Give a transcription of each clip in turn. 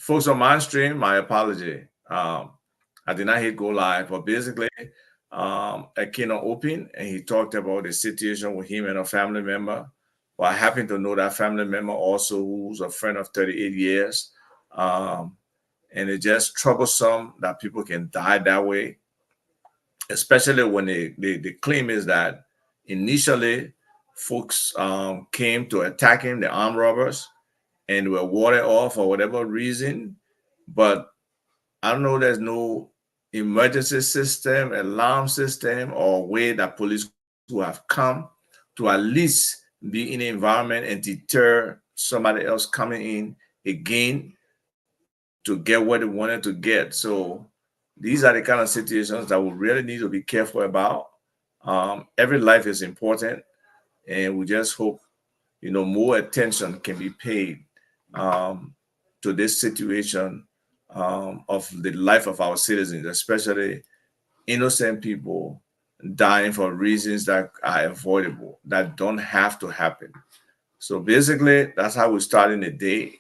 folks on my stream, my apology. I did not hit go live, but basically, Akino opened and he talked about the situation with him and a family member. Well, I happen to know that family member also, who's a friend of 38 years. And it's just troublesome that people can die that way, especially when the claim is that initially folks came to attack him, the armed robbers, and were warded off for whatever reason. But I don't know, there's no emergency system, alarm system, or way that police who have come to at least be in the environment and deter somebody else coming in again to get what they wanted to get. So these are the kind of situations that we really need to be careful about. Every life is important, and we just hope, more attention can be paid to this situation of the life of our citizens, especially innocent people dying for reasons that are avoidable, that don't have to happen. So basically, that's how we're starting the day,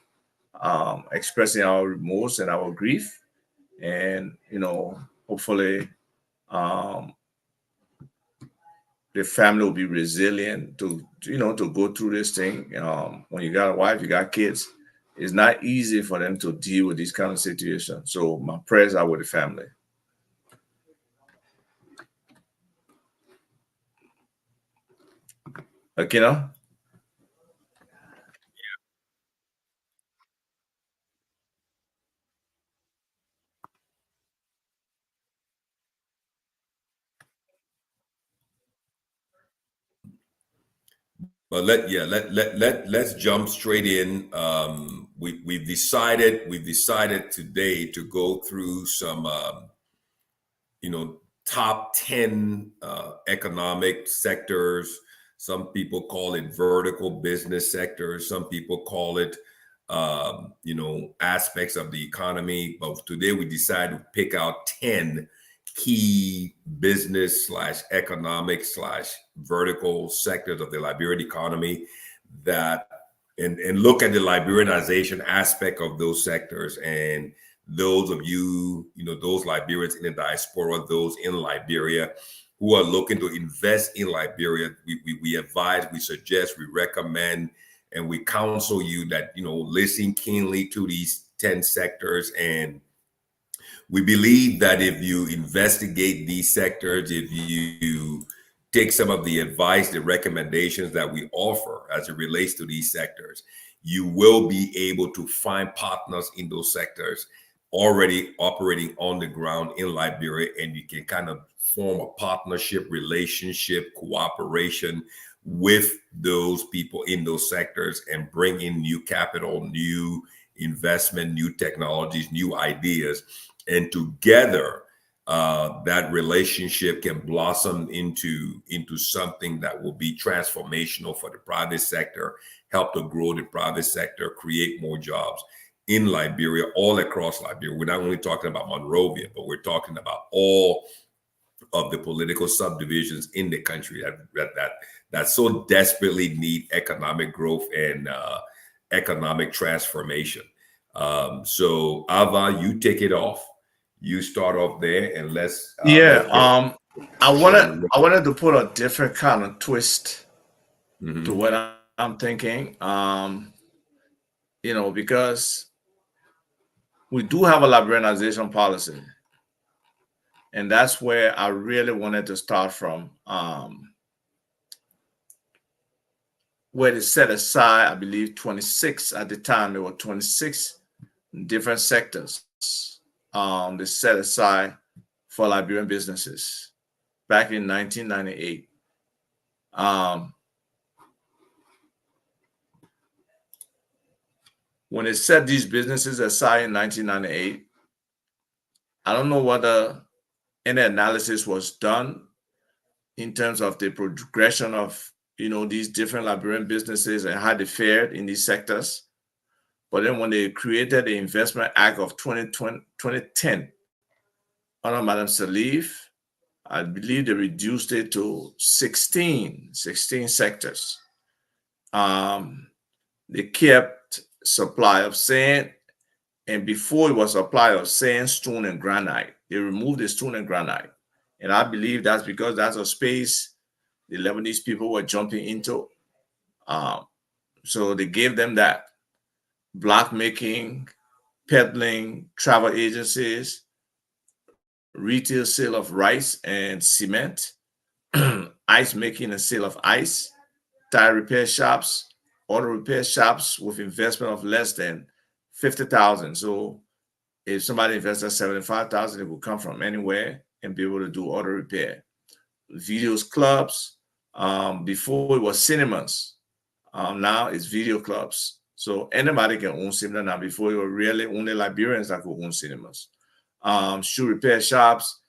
expressing our remorse and our grief, and hopefully, um, the family will be resilient to go through this thing. When you got a wife, you got kids, it's not easy for them to deal with these kind of situations. So my prayers are with the family. Okay, But let's jump straight in. We've decided today to go through some top 10 economic sectors. Some people call it vertical business sectors. Some people call it aspects of the economy. But today we decided to pick out 10 key business slash economic slash vertical sectors of the Liberian economy that and look at the Liberianization aspect of those sectors. And those of you, those Liberians in the diaspora, those in Liberia who are looking to invest in Liberia, we advise, we suggest, we recommend, and we counsel you that, listen keenly to these 10 sectors. And we believe that if you investigate these sectors, if you take some of the advice, the recommendations that we offer as it relates to these sectors, you will be able to find partners in those sectors already operating on the ground in Liberia, and you can kind of form a partnership, relationship, cooperation with those people in those sectors and bring in new capital, new investment, new technologies, new ideas. And together, that relationship can blossom into something that will be transformational for the private sector, help to grow the private sector, create more jobs in Liberia, all across Liberia. We're not only talking about Monrovia, but we're talking about all of the political subdivisions in the country that so desperately need economic growth and economic transformation. So Ava, you take it off. You start off there, and let's yeah. I wanted to put a different kind of twist to what I'm thinking. Because we do have a liberalization policy, and that's where I really wanted to start from. Where they set aside, I believe, 26 at the time. There were 26 different sectors they set aside for Liberian businesses back in 1998. When they set these businesses aside in 1998, I don't know whether any analysis was done in terms of the progression of these different Liberian businesses and how they fared in these sectors. But then when they created the Investment Act of 2010 under Madam Salif, I believe they reduced it to 16 sectors. They kept supply of sand And before it was supply of sand, stone, and granite. They removed the stone and granite. And I believe that's because that's a space the Lebanese people were jumping into. Um, so they gave them that block making, peddling, travel agencies, retail sale of rice and cement, ice making and sale of ice, tire repair shops, auto repair shops with investment of less than 50,000. So if somebody invested 75,000, it will come from anywhere and be able to do auto repair. Videos clubs. Before it was cinemas. Now it's video clubs. So anybody can own cinema now. Before it was really only Liberians that could own cinemas. Shoe repair shops,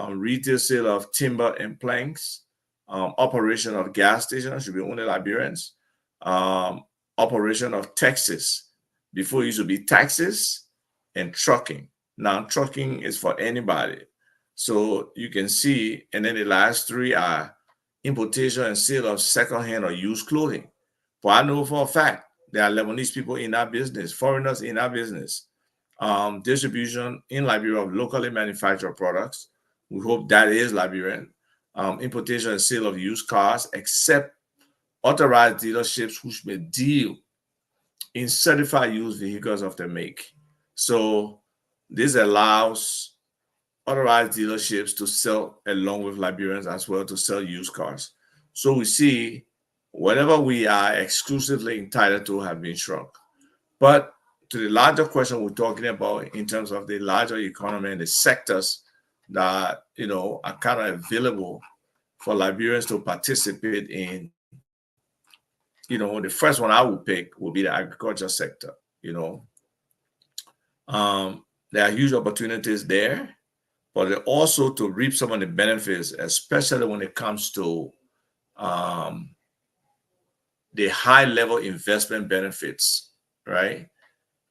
retail sale of timber and planks, operation of gas stations should be only Liberians. Operation of taxis. Before it used to be taxes and trucking. Now trucking is for anybody. So you can see, and then the last three are importation and sale of secondhand or used clothing. But I know for a fact there are Lebanese people in our business, foreigners in our business. Distribution in Liberia of locally manufactured products. We hope that is Liberian. Importation and sale of used cars, except authorized dealerships which may deal in certified used vehicles of their make. So this allows authorized dealerships to sell along with Liberians as well to sell used cars. So we see whatever we are exclusively entitled to have been shrunk. But to the larger question we're talking about in terms of the larger economy and the sectors that are kind of available for Liberians to participate in, the first one I would pick would be the agriculture sector. There are huge opportunities there, but also to reap some of the benefits, especially when it comes to the high level investment benefits, right?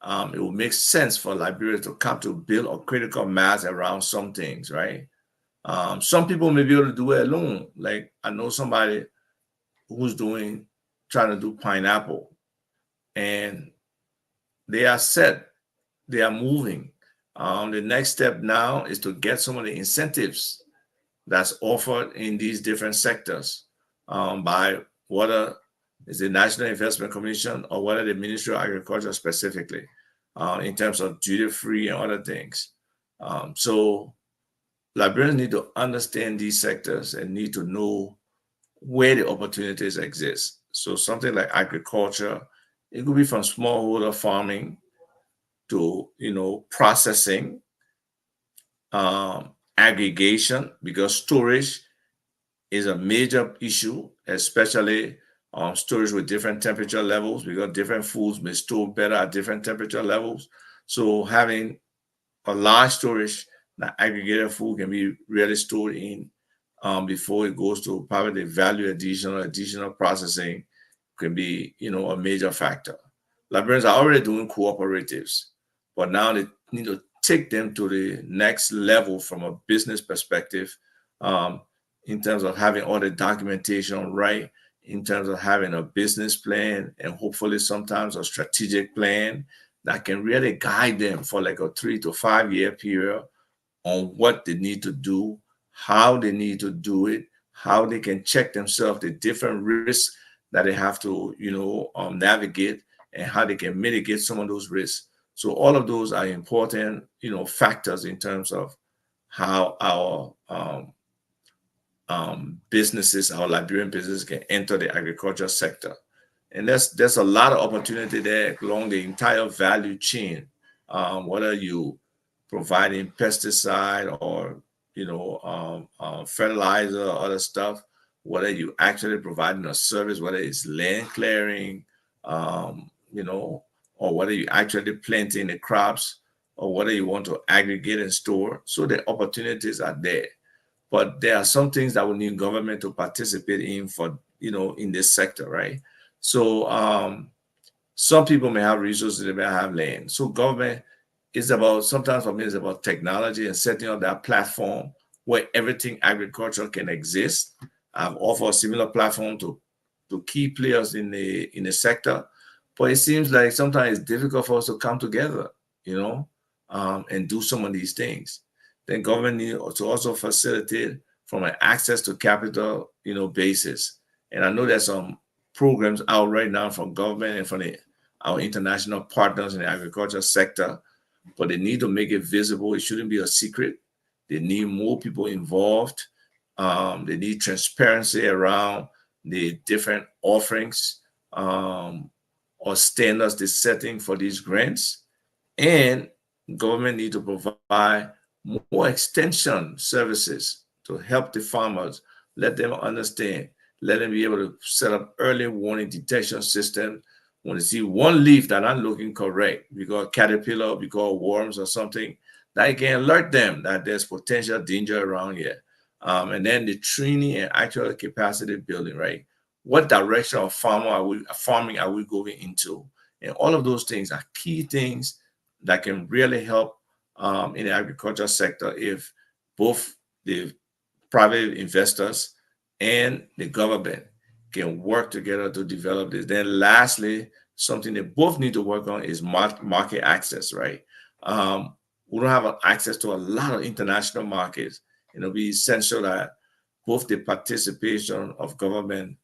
It will make sense for Liberia to come to build a critical mass around some things, right? Some people may be able to do it alone. Like I know somebody who's trying to do pineapple, and they are set, they are moving. The next step now is to get some of the incentives that's offered in these different sectors by whether it's the National Investment Commission or whether the Ministry of Agriculture specifically, in terms of duty-free and other things. So Liberians need to understand these sectors and need to know where the opportunities exist. So something like agriculture, it could be from smallholder farming to processing, aggregation, because storage is a major issue, especially storage with different temperature levels, because different foods may store better at different temperature levels. So having a large storage that aggregated food can be really stored in before it goes to probably the value additional processing can be a major factor. Liberians are already doing cooperatives, but now they need to take them to the next level from a business perspective, in terms of having all the documentation right, in terms of having a business plan, and hopefully sometimes a strategic plan that can really guide them for like a 3 to 5 year period on what they need to do, how they need to do it, how they can check themselves, the different risks that they have to navigate, and how they can mitigate some of those risks. So all of those are important factors in terms of how our businesses, our Liberian businesses can enter the agriculture sector. And there's a lot of opportunity there along the entire value chain, whether you providing pesticide or fertilizer or other stuff, whether you actually providing a service, whether it's land clearing, or whether you actually planting the crops, or whether you want to aggregate and store. So the opportunities are there. But there are some things that we need government to participate in for, in this sector, right? So some people may have resources, they may have land. So government is about, sometimes for me, it's about technology and setting up that platform where everything agriculture can exist. I've offered a similar platform to key players in the sector, but it seems like sometimes it's difficult for us to come together. and do some of these things. Then government need to also facilitate from an access to capital, basis. And I know there's some programs out right now from government and from our international partners in the agriculture sector, but they need to make it visible. It shouldn't be a secret. They need more people involved. They need transparency around the different offerings or standards they're setting for these grants. And government need to provide more extension services to help the farmers, let them understand, let them be able to set up early warning detection system when they see one leaf that not looking correct, because caterpillar, because worms or something, that can alert them that there's potential danger around here. And then the training and actual capacity building, right? What direction of farming are we going into? And all of those things are key things that can really help in the agriculture sector if both the private investors and the government can work together to develop this. Then lastly, something they both need to work on is market access, right? We don't have access to a lot of international markets. It'll be essential that both the participation of government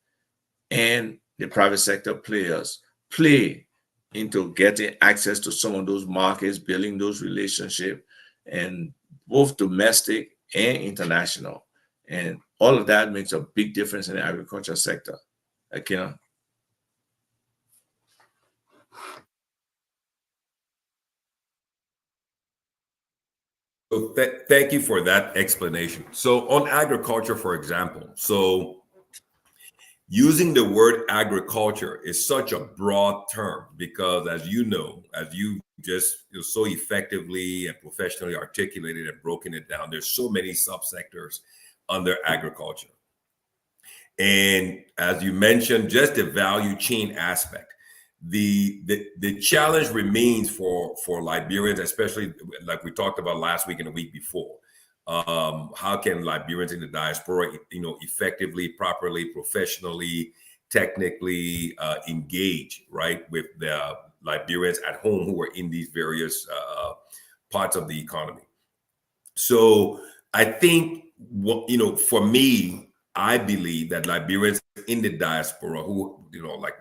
and the private sector players play into getting access to some of those markets, building those relationships, and both domestic and international. And all of that makes a big difference in the agriculture sector. Akina? So thank you for that explanation. So on agriculture, for example, so using the word agriculture is such a broad term because, as you know, as you just so effectively and professionally articulated and broken it down, there's so many subsectors under agriculture. And as you mentioned, just the value chain aspect. The challenge remains for Liberians, especially like we talked about last week and the week before. How can Liberians in the diaspora, effectively, properly, professionally, technically engage, right, with the Liberians at home who are in these various parts of the economy? So I think, for me, I believe that Liberians in the diaspora who, like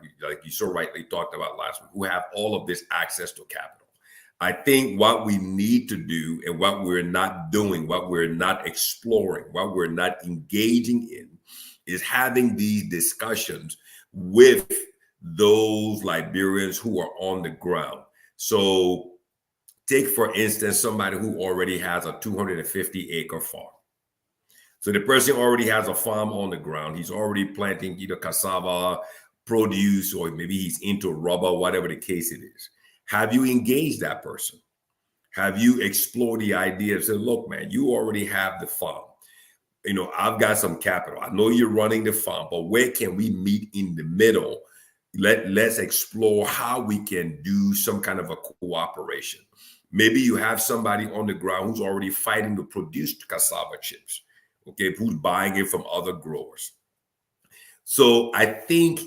you so rightly talked about last week, who have all of this access to capital. I think what we need to do and what we're not doing, what we're not exploring, what we're not engaging in is having these discussions with those Liberians who are on the ground. So take, for instance, somebody who already has a 250-acre farm. So the person already has a farm on the ground. He's already planting either cassava, produce, or maybe he's into rubber, whatever the case it is. Have you engaged that person? Have you explored the idea of saying, look, man, you already have the farm. I've got some capital. I know you're running the farm, but where can we meet in the middle? Let's explore how we can do some kind of a cooperation. Maybe you have somebody on the ground who's already fighting to produce cassava chips. Okay, who's buying it from other growers. So I think,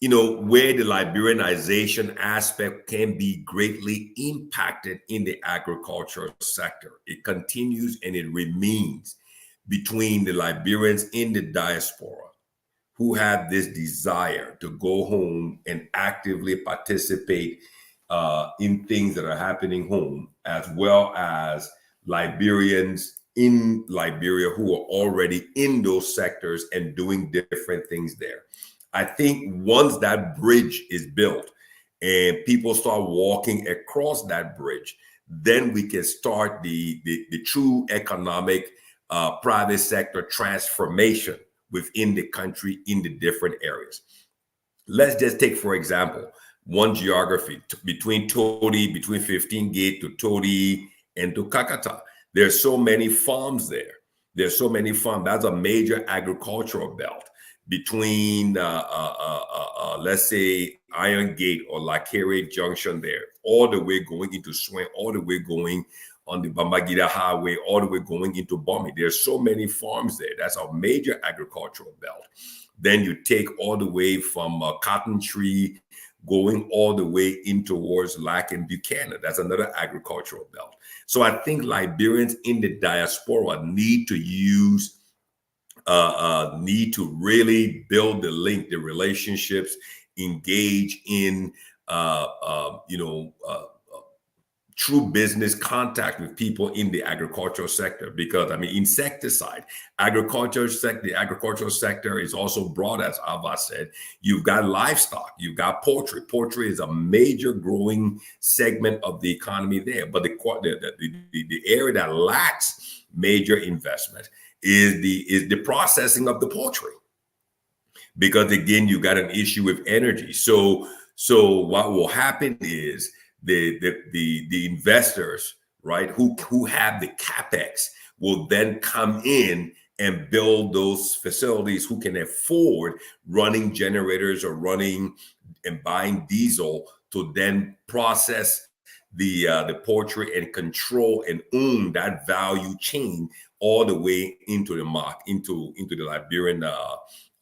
where the Liberianization aspect can be greatly impacted in the agriculture sector, it continues and it remains between the Liberians in the diaspora who have this desire to go home and actively participate in things that are happening home, as well as Liberians in Liberia who are already in those sectors and doing different things there. I think once that bridge is built and people start walking across that bridge, then we can start the true economic private sector transformation within the country in the different areas. Let's just take, for example, one geography between Todi, between 15 Gate to Todi and to Kakata. There's so many farms there. There's so many farms. That's a major agricultural belt between, let's say, Iron Gate or Lakere Junction there, all the way going into Swain, all the way going on the Bambagida Highway, all the way going into Bomi. There's so many farms there. That's a major agricultural belt. Then you take all the way from Cotton Tree going all the way in towards Lac and Buchanan. That's another agricultural belt. So I think Liberians in the diaspora need to use, need to really build the link, the relationships, engage in, true business contact with people in the agricultural sector. Because I mean, insecticide, the agricultural sector is also broad, as Ava said. You've got livestock, you've got poultry. Poultry is a major growing segment of the economy there. But the area that lacks major investment is the processing of the poultry. Because again, you got an issue with energy. So what will happen is the investors, right, who have the capex will then come in and build those facilities, who can afford running generators or running and buying diesel to then process the poultry and control and own that value chain all the way into the into the Liberian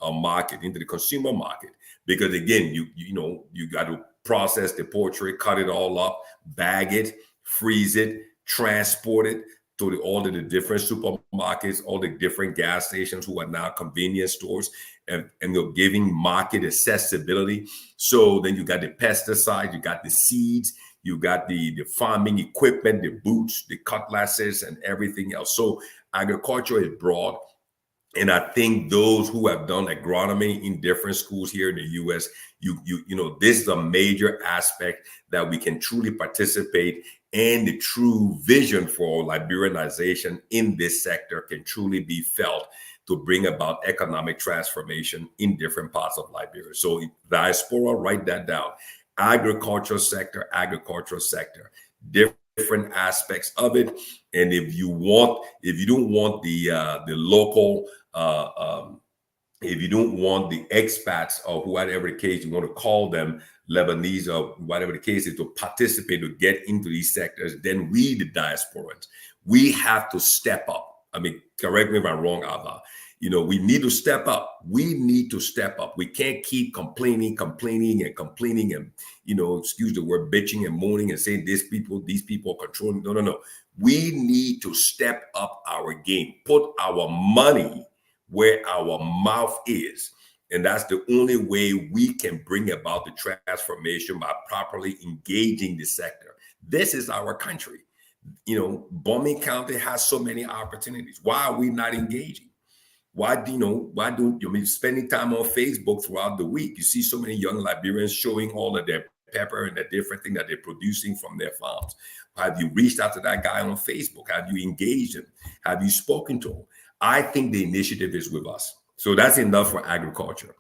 market, into the consumer market. Because again, you got to process the poultry, cut it all up, bag it, freeze it, transport it to all of the different supermarkets, all the different gas stations who are now convenience stores, and they're giving market accessibility. So then you got the pesticides, you got the seeds, you got the farming equipment, the boots, the cutlasses, and everything else. So agriculture is broad. And I think those who have done agronomy in different schools here in the U.S., this is a major aspect that we can truly participate, and the true vision for Liberianization in this sector can truly be felt to bring about economic transformation in different parts of Liberia. So diaspora, write that down. Agricultural sector, different aspects of it. And if you don't want the local, if you don't want the expats or whatever the case you want to call them, Lebanese or whatever the case is, to participate, to get into these sectors, then we, the diasporans, we have to step up. I mean, correct me if I'm wrong, Ava. We need to step up. We need to step up. We can't keep complaining and, excuse the word, bitching and moaning and saying these people are controlling. No. We need to step up our game, put our money where our mouth is. And that's the only way we can bring about the transformation, by properly engaging the sector. This is our country. Bombing County has so many opportunities. Why are we not engaging? Why don't you spending time on Facebook throughout the week? You see so many young Liberians showing all of their pepper and the different thing that they're producing from their farms. Have you reached out to that guy on Facebook? Have you engaged him? Have you spoken to him? I think the initiative is with us. So that's enough for agriculture.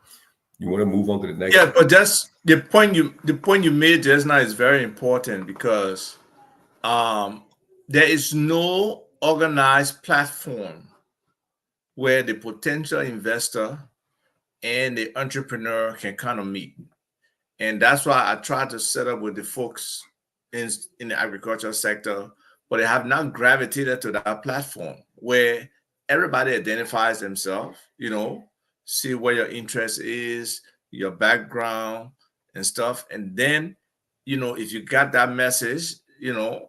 You want to move on to the next? Yeah, but just the point you made just now is very important, because there is no organized platform where the potential investor and the entrepreneur can kind of meet. And that's why I tried to set up with the folks in the agricultural sector, but they have not gravitated to that platform where everybody identifies themselves, see where your interest is, your background and stuff. And then, if you got that message, you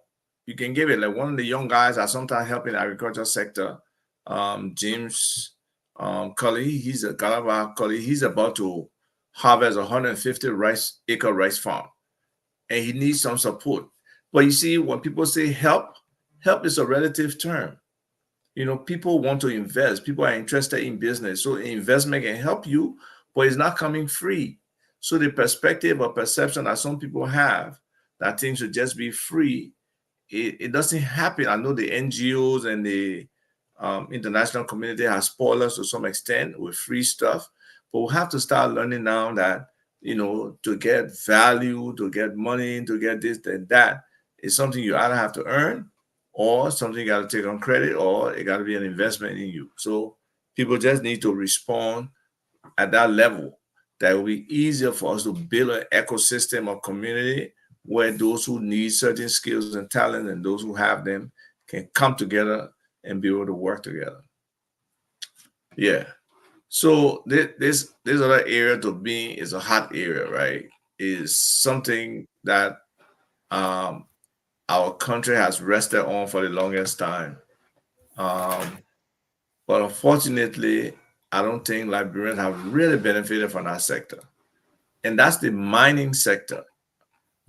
can give it. Like one of the young guys I sometimes help in the agricultural sector, James Cully, he's a Galava Cully. He's about to harvest 150 acre rice farm, and he needs some support. But you see, when people say help is a relative term. People want to invest. People are interested in business. So investment can help you, but it's not coming free. So the perspective or perception that some people have that things should just be free, it doesn't happen. I know the NGOs and the international community has spoiled us to some extent with free stuff, but we'll have to start learning now that, to get value, to get money, to get this and that is something you either have to earn, or something you got to take on credit, or it got to be an investment in you. So people just need to respond at that level. That will be easier for us to build an ecosystem of community where those who need certain skills and talent and those who have them can come together and be able to work together. Yeah. So this other area to me is a hot area, right? is something that um, our country has rested on for the longest time. Um, but unfortunately, I don't think Liberians have really benefited from that sector. And that's the mining sector.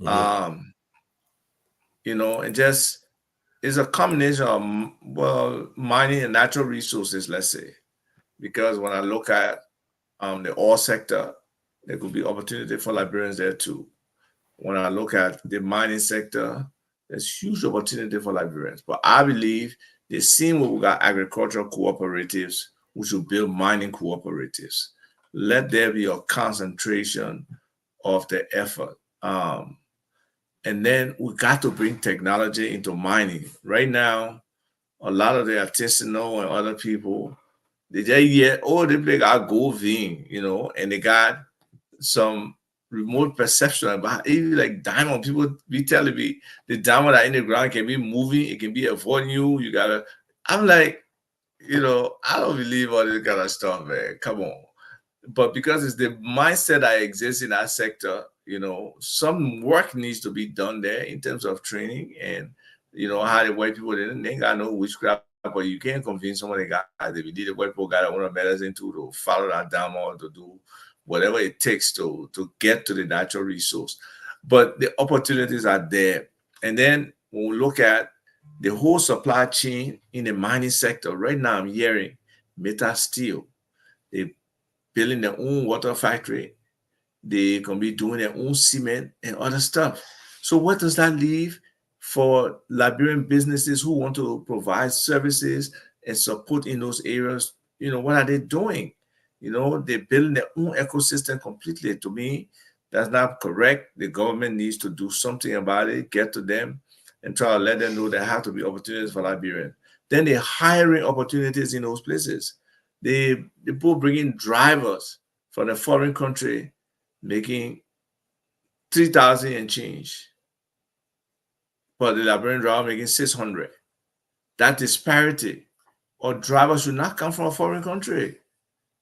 Mhm. Um, and just it's a combination of, well, mining and natural resources, let's say. Because when I look at the oil sector, there could be opportunity for Liberians there too. When I look at the mining sector, there's huge opportunity for Liberians. But I believe the same way we got agricultural cooperatives, we should build mining cooperatives. Let there be a concentration of the effort. And then we got to bring technology into mining. Right now, a lot of the artisanal and other people, they just they got gold vein, and they got some remote perception about even like diamond. People be telling me the diamond that in the ground can be moving, it can be avoiding you. You gotta. I'm like, I don't believe all this kind of stuff, man. Come on. But because it's the mindset that exists in that sector, some work needs to be done there in terms of training and how the white people they ain't got no witchcraft, but you can't convince somebody they did the white people got one of medicine to follow that down or to do whatever it takes to get to the natural resource. But the opportunities are there. And then when we look at the whole supply chain in the mining sector, right now I'm hearing Meta Steel. They building their own water factory. They can be doing their own cement and other stuff. So what does that leave for Liberian businesses who want to provide services and support in those areas? What are they doing? They're building their own ecosystem completely. To me, that's not correct. The government needs to do something about it, get to them and try to let them know there have to be opportunities for Liberians. Then they're hiring opportunities in those places. They both bring in drivers from a foreign country making 3,000 and change, but the Liberian driver making 600. That disparity, or drivers should not come from a foreign country.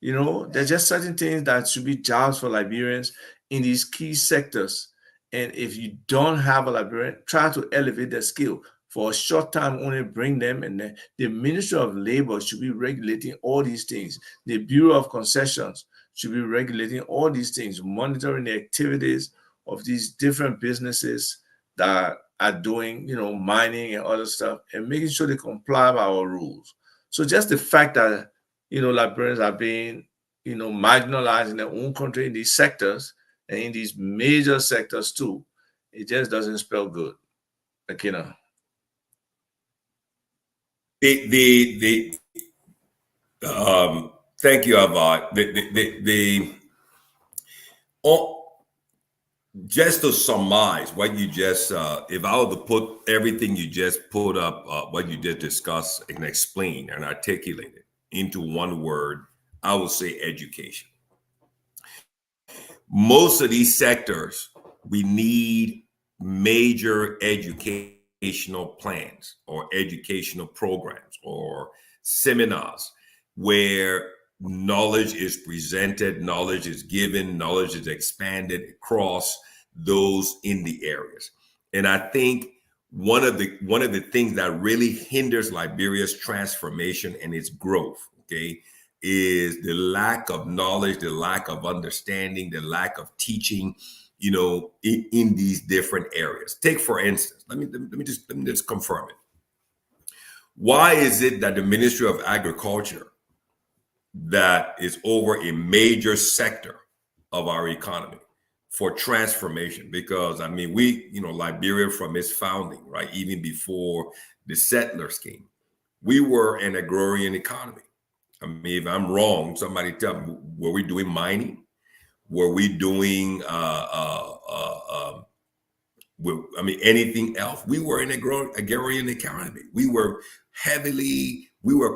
There's just certain things that should be jobs for Liberians in these key sectors. And if you don't have a Liberian, try to elevate their skill. For a short time, only bring them. And then the Ministry of Labor should be regulating all these things. The Bureau of Concessions should be regulating all these things, monitoring the activities of these different businesses that are doing, mining and other stuff, and making sure they comply with our rules. So just the fact that Liberians are being, marginalized in their own country in these sectors and in these major sectors too. It just doesn't spell good. Like, The thank you, Avad. Oh, just to surmise what you just, if I were to put everything you just put up, what you just discussed and explain and articulate it into one word, I would say education. Most of these sectors, we need major educational plans or educational programs or seminars where knowledge is presented, knowledge is given, knowledge is expanded across those in the areas. And I think one of the things that really hinders Liberia's transformation and its growth, okay, is the lack of knowledge, the lack of understanding, the lack of teaching, in these different areas. Take for instance, let me just confirm it. Why is it that the Ministry of Agriculture, that is over a major sector of our economy for transformation? Because Liberia from its founding, right, even before the settlers came, we were an agrarian economy. I mean, if I'm wrong, somebody tell me, were we doing mining? Were we doing, anything else? We were in agrarian economy. We were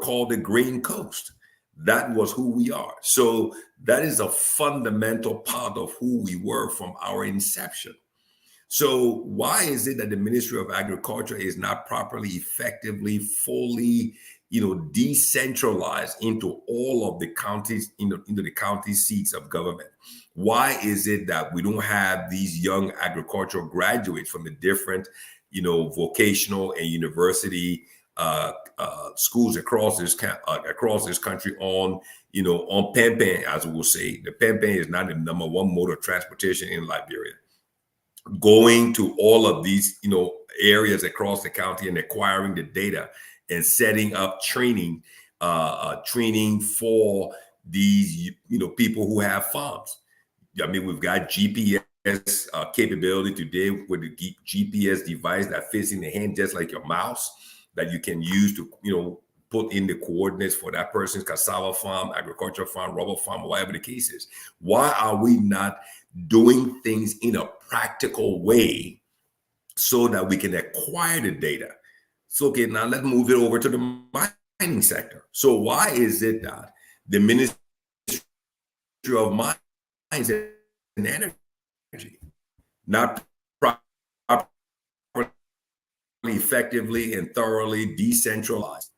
called the Green Coast. That was who we are. So that is a fundamental part of who we were from our inception. So why is it that the Ministry of Agriculture is not properly, effectively, fully, decentralized into all of the counties, into the county seats of government? Why is it that we don't have these young agricultural graduates from the different, vocational and university schools across this country on, on pempen, as we will say? The pempen is not the number one mode of transportation in Liberia. Going to all of these, areas across the county and acquiring the data and setting up training for these, people who have farms. I mean, we've got GPS capability today with the GPS device that fits in the hand just like your mouse, that you can use to, put in the coordinates for that person's cassava farm, agricultural farm, rubber farm, whatever the case is. Why are we not doing things in a practical way so that we can acquire the data? So, okay, now let's move it over to the mining sector. So why is it that the Ministry of Mines and Energy not properly, effectively, and thoroughly decentralized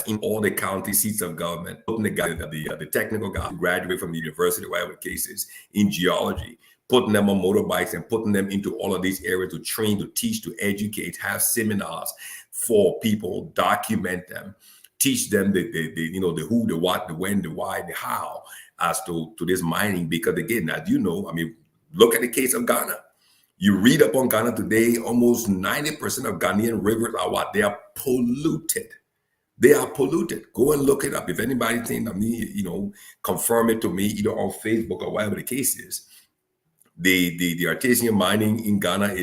in all the county seats of government, putting the technical guys who graduate from the university, whatever the case is, in geology, putting them on motorbikes and putting them into all of these areas to train, to teach, to educate, have seminars for people, document them, teach them the who, the what, the when, the why, the how, as to this mining. Because again, as you know, I mean, look at the case of Ghana. You read up on Ghana today, almost 90% of Ghanaian rivers are what? They are polluted. They are polluted. Go and look it up. If anybody thinks of me, confirm it to me either on Facebook or whatever the case is. The artisanal mining in Ghana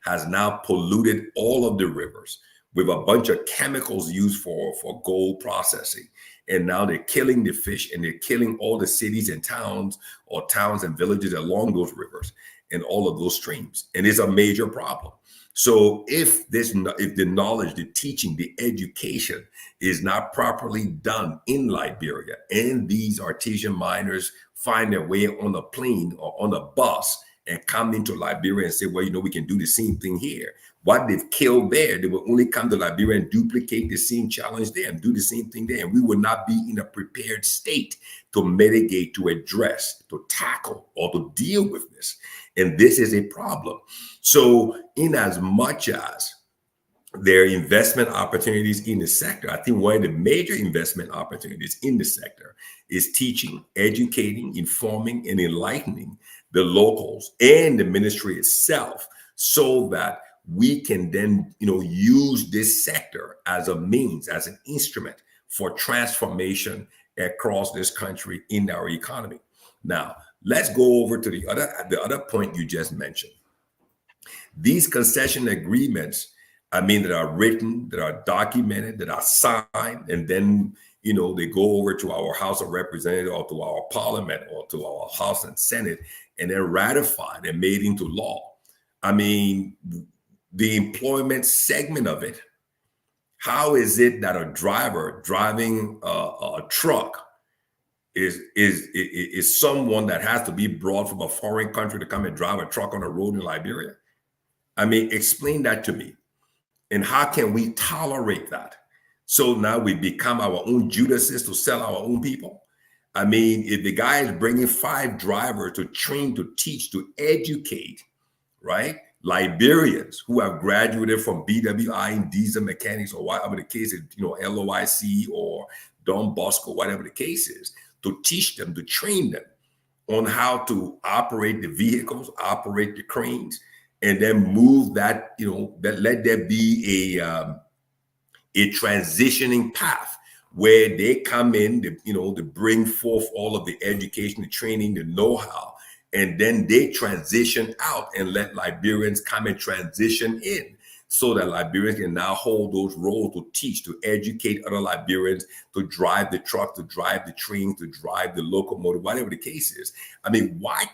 has now polluted all of the rivers with a bunch of chemicals used for gold processing. And now they're killing the fish, and they're killing all the cities and towns, or towns and villages along those rivers and all of those streams. And it's a major problem. So if the knowledge, the teaching, the education is not properly done in Liberia, and these artisan miners find their way on a plane or on a bus and come into Liberia and say, well, we can do the same thing here. What they've killed there, they will only come to Liberia and duplicate the same challenge there and do the same thing there. And we will not be in a prepared state to mitigate, to address, to tackle, or to deal with this. And this is a problem. So in as much as there are investment opportunities in the sector, I think one of the major investment opportunities in the sector is teaching, educating, informing, and enlightening the locals and the ministry itself, so that we can then, use this sector as a means, as an instrument for transformation across this country in our economy. Now, let's go over to the other point you just mentioned. These concession agreements, that are written, that are documented, that are signed, and then, they go over to our House of Representatives or to our Parliament or to our House and Senate, and then ratified and made into law. The employment segment of it, how is it that a driver driving a truck is someone that has to be brought from a foreign country to come and drive a truck on a road in Liberia? Explain that to me. And how can we tolerate that? So now we become our own Judases to sell our own people. If the guy is bringing 5 drivers to train, to teach, to educate, right? Liberians who have graduated from BWI and diesel mechanics or whatever the case is, LOIC or Don Bosco, whatever the case is, to teach them, to train them on how to operate the vehicles, operate the cranes, and then move that, that let there be a transitioning path where they come in, to bring forth all of the education, the training, the know-how, and then they transition out and let Liberians come and transition in, so that Liberians can now hold those roles to teach, to educate other Liberians, to drive the truck, to drive the train, to drive the locomotive, whatever the case is. Why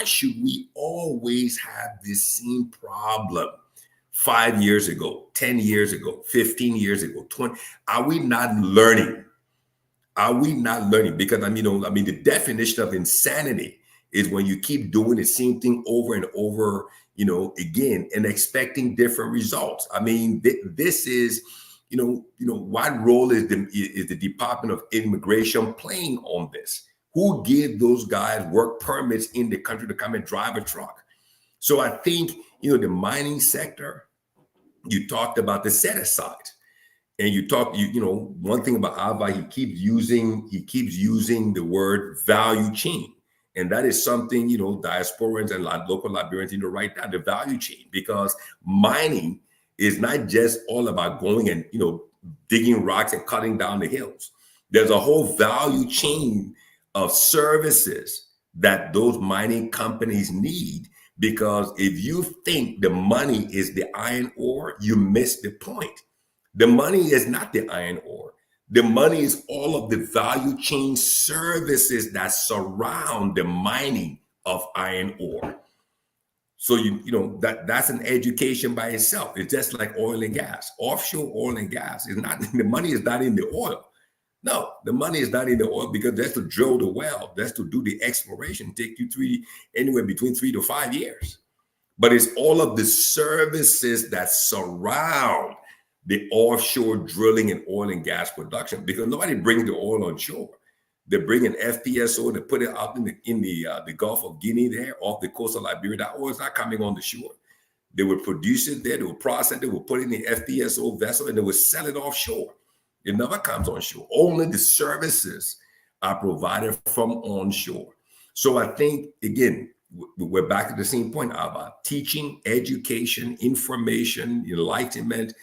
should we always have this same problem? 5 years ago, 10 years ago, 15 years ago, 20, are we not learning? Are we not learning? Because the definition of insanity is when you keep doing the same thing over and over, again, and expecting different results. This is, what role is the Department of Immigration playing on this? Who gave those guys work permits in the country to come and drive a truck? So I think, the mining sector, you talked about the set aside. And one thing about Ava, he keeps using the word value chain. And that is something, diasporans and local Liberians need to write down, the value chain, because mining is not just all about going and, digging rocks and cutting down the hills. There's a whole value chain of services that those mining companies need, because if you think the money is the iron ore, you miss the point. The money is not the iron ore. The money is all of the value chain services that surround the mining of iron ore. So that's an education by itself. It's just like oil and gas. Offshore oil and gas is not, the money is not in the oil. No, the money is not in the oil, because that's to drill the well, that's to do the exploration, take you anywhere between 3 to 5 years. But it's all of the services that surround the offshore drilling and oil and gas production, because nobody brings the oil on shore. They bring an FPSO, they put it out in the Gulf of Guinea there, off the coast of Liberia. That oil is not coming on the shore. They will produce it there, they will process it, they will put it in the FPSO vessel, and they will sell it offshore. It never comes on shore. Only the services are provided from onshore. So I think, again, we're back to the same point about teaching, education, information, enlightenment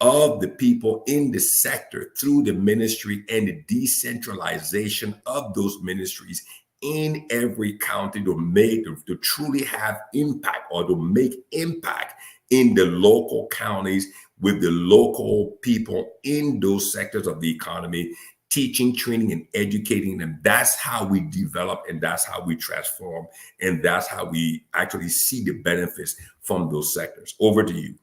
of the people in the sector through the ministry, and the decentralization of those ministries in every county to truly have impact, or to make impact in the local counties with the local people in those sectors of the economy, teaching, training, and educating them. That's how we develop, and that's how we transform, and that's how we actually see the benefits from those sectors. Over to you.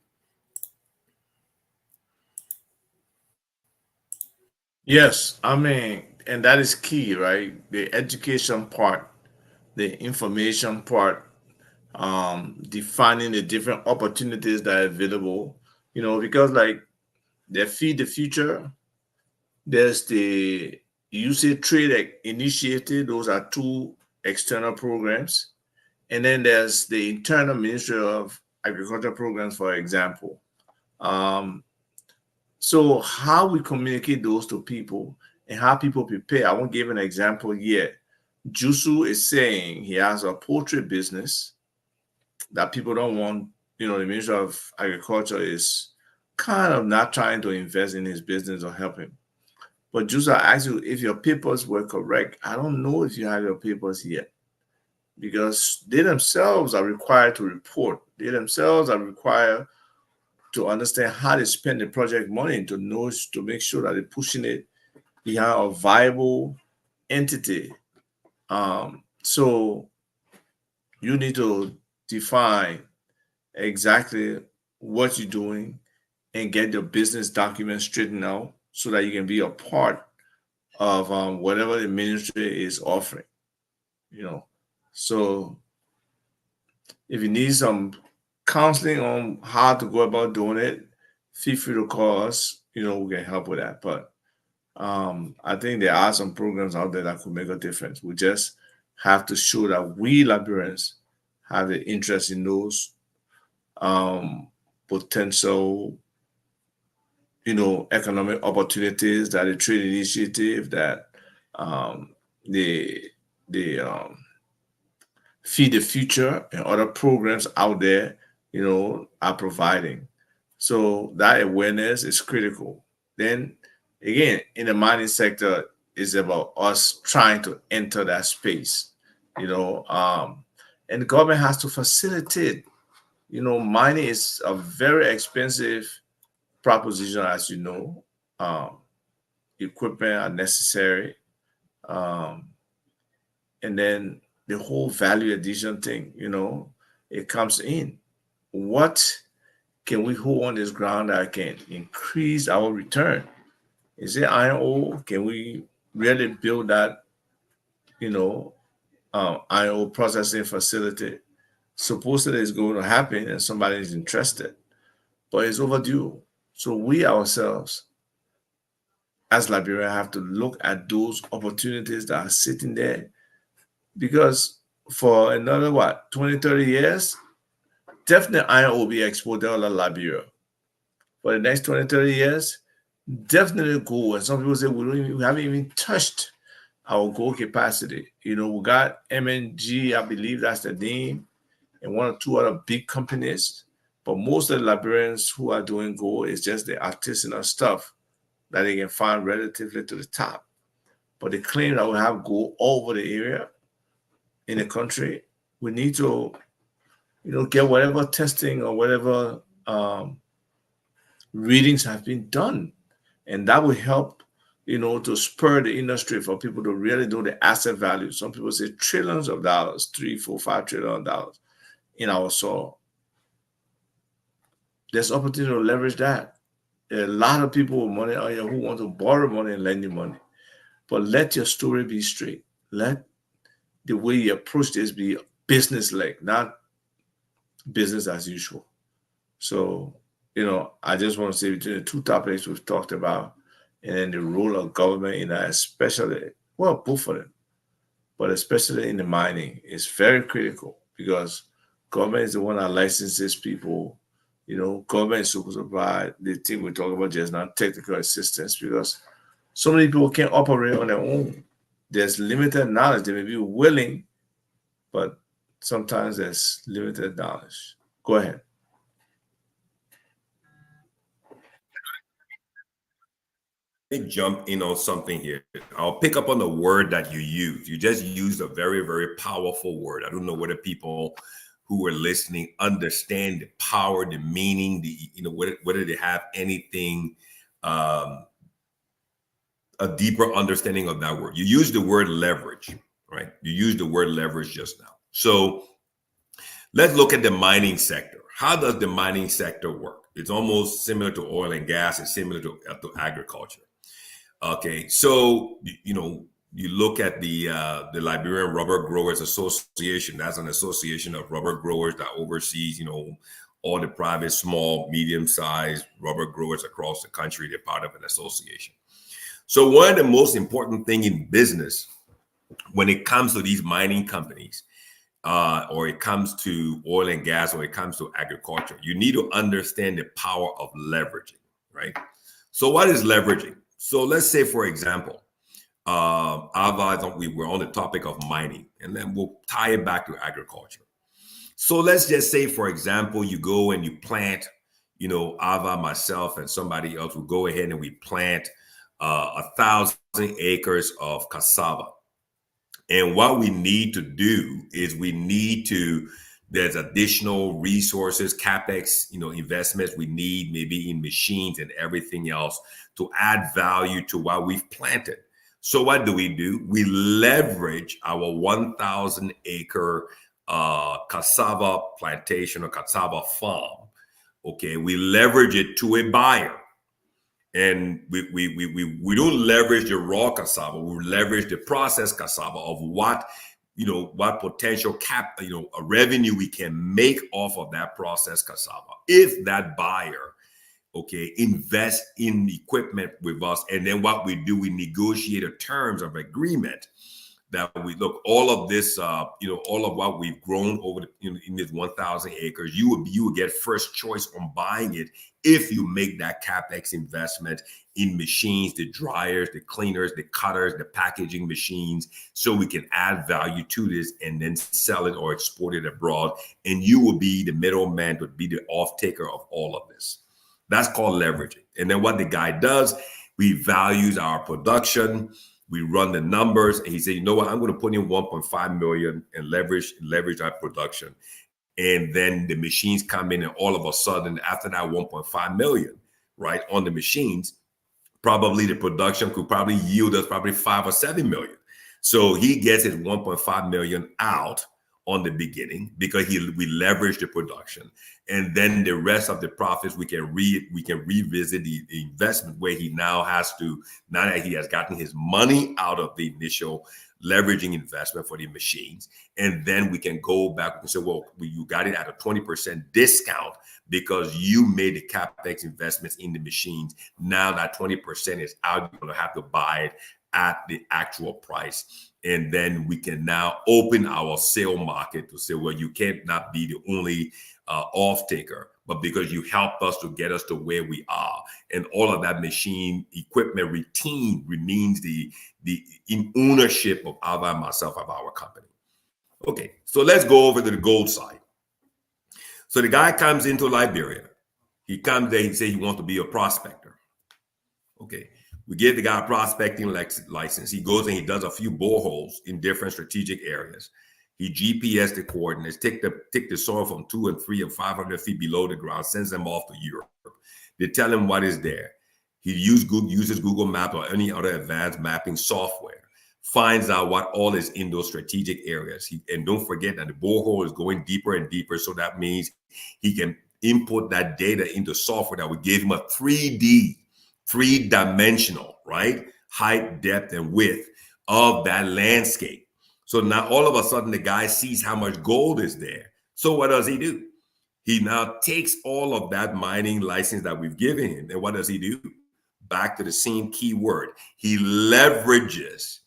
Yes, I mean, and that is key, right? The education part, the information part, defining the different opportunities that are available, because like the Feed the Future, there's the USA Trade Initiative. Those are two external programs. And then there's the internal Ministry of Agriculture programs, for example. So how we communicate those to people and how people prepare. I won't give an example yet. Jusu is saying he has a poultry business that people don't want. The Ministry of Agriculture is kind of not trying to invest in his business or help him. But Jusu asked you if your papers were correct. I don't know if you have your papers yet, because they themselves are required to report. They themselves are required to understand how they spend the project money, to make sure that they're pushing it behind a viable entity. So you need to define exactly what you're doing and get your business documents straightened out, so that you can be a part of whatever the ministry is offering. So if you need some counseling on how to go about doing it, feel free to call us. We can help with that. But I think there are some programs out there that could make a difference. We just have to show that we Liberians have the interest in those potential, economic opportunities that the trade initiative, that the Feed the Future and other programs out there, are providing. So that awareness is critical. Then again, in the mining sector, is about us trying to enter that space, and the government has to facilitate. Mining is a very expensive proposition, as you know. Equipment are necessary, and then the whole value addition thing, it comes in. What can we hold on this ground that can increase our return? Is it iron ore? Can we really build that, iron ore processing facility? Supposedly it's going to happen and somebody is interested, but it's overdue. So we ourselves as Liberia have to look at those opportunities that are sitting there, because for another, what, 20, 30 years, definitely iron will be exported out of Liberia. For the next 20, 30 years, definitely gold. And some people say we haven't even touched our gold capacity. You know, we got MNG, I believe that's the name, and one or two other big companies. But most of the Liberians who are doing gold is just the artisanal stuff that they can find relatively to the top. But they claim that we have gold all over the area in the country. We need to, get whatever testing or whatever readings have been done. And that will help, to spur the industry for people to really know the asset value. Some people say trillions of dollars, 3, 4, $5 trillion in our soil. There's opportunity to leverage that. There are a lot of people with money out here who want to borrow money and lend you money. But let your story be straight. Let the way you approach this be business-like, not business as usual. So, I just want to say between the two topics we've talked about, and then the role of government in that, especially, well, both of them, but especially in the mining, is very critical, because government is the one that licenses people. Government is supposed to provide the thing we talk about just now, technical assistance, because so many people can't operate on their own. There's limited knowledge. They may be willing, but sometimes there's limited knowledge. Go ahead. Let me jump in on something here. I'll pick up on the word that you used. You just used a very, very powerful word. I don't know whether people who are listening understand the power, the meaning, whether they have anything, a deeper understanding of that word. You used the word leverage, right? You used the word leverage just now. So let's look at the mining sector. How does the mining sector work? It's almost similar to oil and gas. It's similar to agriculture. Okay, so you look at the Liberian Rubber Growers Association. That's an association of rubber growers that oversees, all the private, small, medium-sized rubber growers across the country. They're part of an association. So one of the most important thing in business, when it comes to these mining companies, or it comes to oil and gas, or it comes to agriculture, you need to understand the power of leveraging, right? So what is leveraging? So let's say, for example, we're on the topic of mining, and then we'll tie it back to agriculture. So let's just say, for example, you go and you plant, Ava, myself, and somebody else will go ahead and we plant 1,000 acres of cassava. And what we need to do is there's additional resources, CapEx, investments we need, maybe in machines and everything else, to add value to what we've planted. So what do? We leverage our 1,000 acre cassava plantation or cassava farm. Okay, we leverage it to a buyer. And we don't leverage the raw cassava. We leverage the processed cassava of what potential a revenue we can make off of that processed cassava if that buyer, invest in equipment with us. And then what we do, we negotiate a terms of agreement that we look, all of this, all of what we've grown over in this 1,000 acres, you would get first choice on buying it if you make that CapEx investment in machines, the dryers, the cleaners, the cutters, the packaging machines, so we can add value to this and then sell it or export it abroad. And you will be the middleman, would be the off taker of all of this. That's called leveraging. And then what the guy does, we values our production. We run the numbers, and he said, you know what, I'm going to put in 1.5 million and leverage our production. And then the machines come in, and all of a sudden, after that 1.5 million, right, on the machines, probably the production could probably yield us probably 5 or 7 million. So he gets his 1.5 million out on the beginning because we leverage the production, and then the rest of the profits we can revisit the investment where he now has to, now that he has gotten his money out of the initial leveraging investment for the machines, and then we can go back and say, well, you got it at a 20% discount because you made the capex investments in the machines. Now that 20% is out, you're going to have to buy it at the actual price. And then we can now open our sale market to say, well, you can't not be the only off taker, but because you helped us to get us to where we are, and all of that machine equipment routine remains the in ownership of Ava and myself of our company. Okay, so let's go over to the gold side. So the guy comes into Liberia. He comes there, he says he wants to be a prospector. Okay, we give the guy a prospecting license. He goes and he does a few boreholes in different strategic areas. He GPS the coordinates, take the soil from 2 and 3 and 500 feet below the ground, sends them off to Europe. They tell him what is there. He uses Google Maps or any other advanced mapping software, finds out what all is in those strategic areas. And don't forget that the borehole is going deeper and deeper. So that means he can input that data into software that would give him a 3D, three-dimensional, right? Height, depth, and width of that landscape. So now all of a sudden the guy sees how much gold is there. So what does he do? He now takes all of that mining license that we've given him. And what does he do? Back to the same key word. He leverages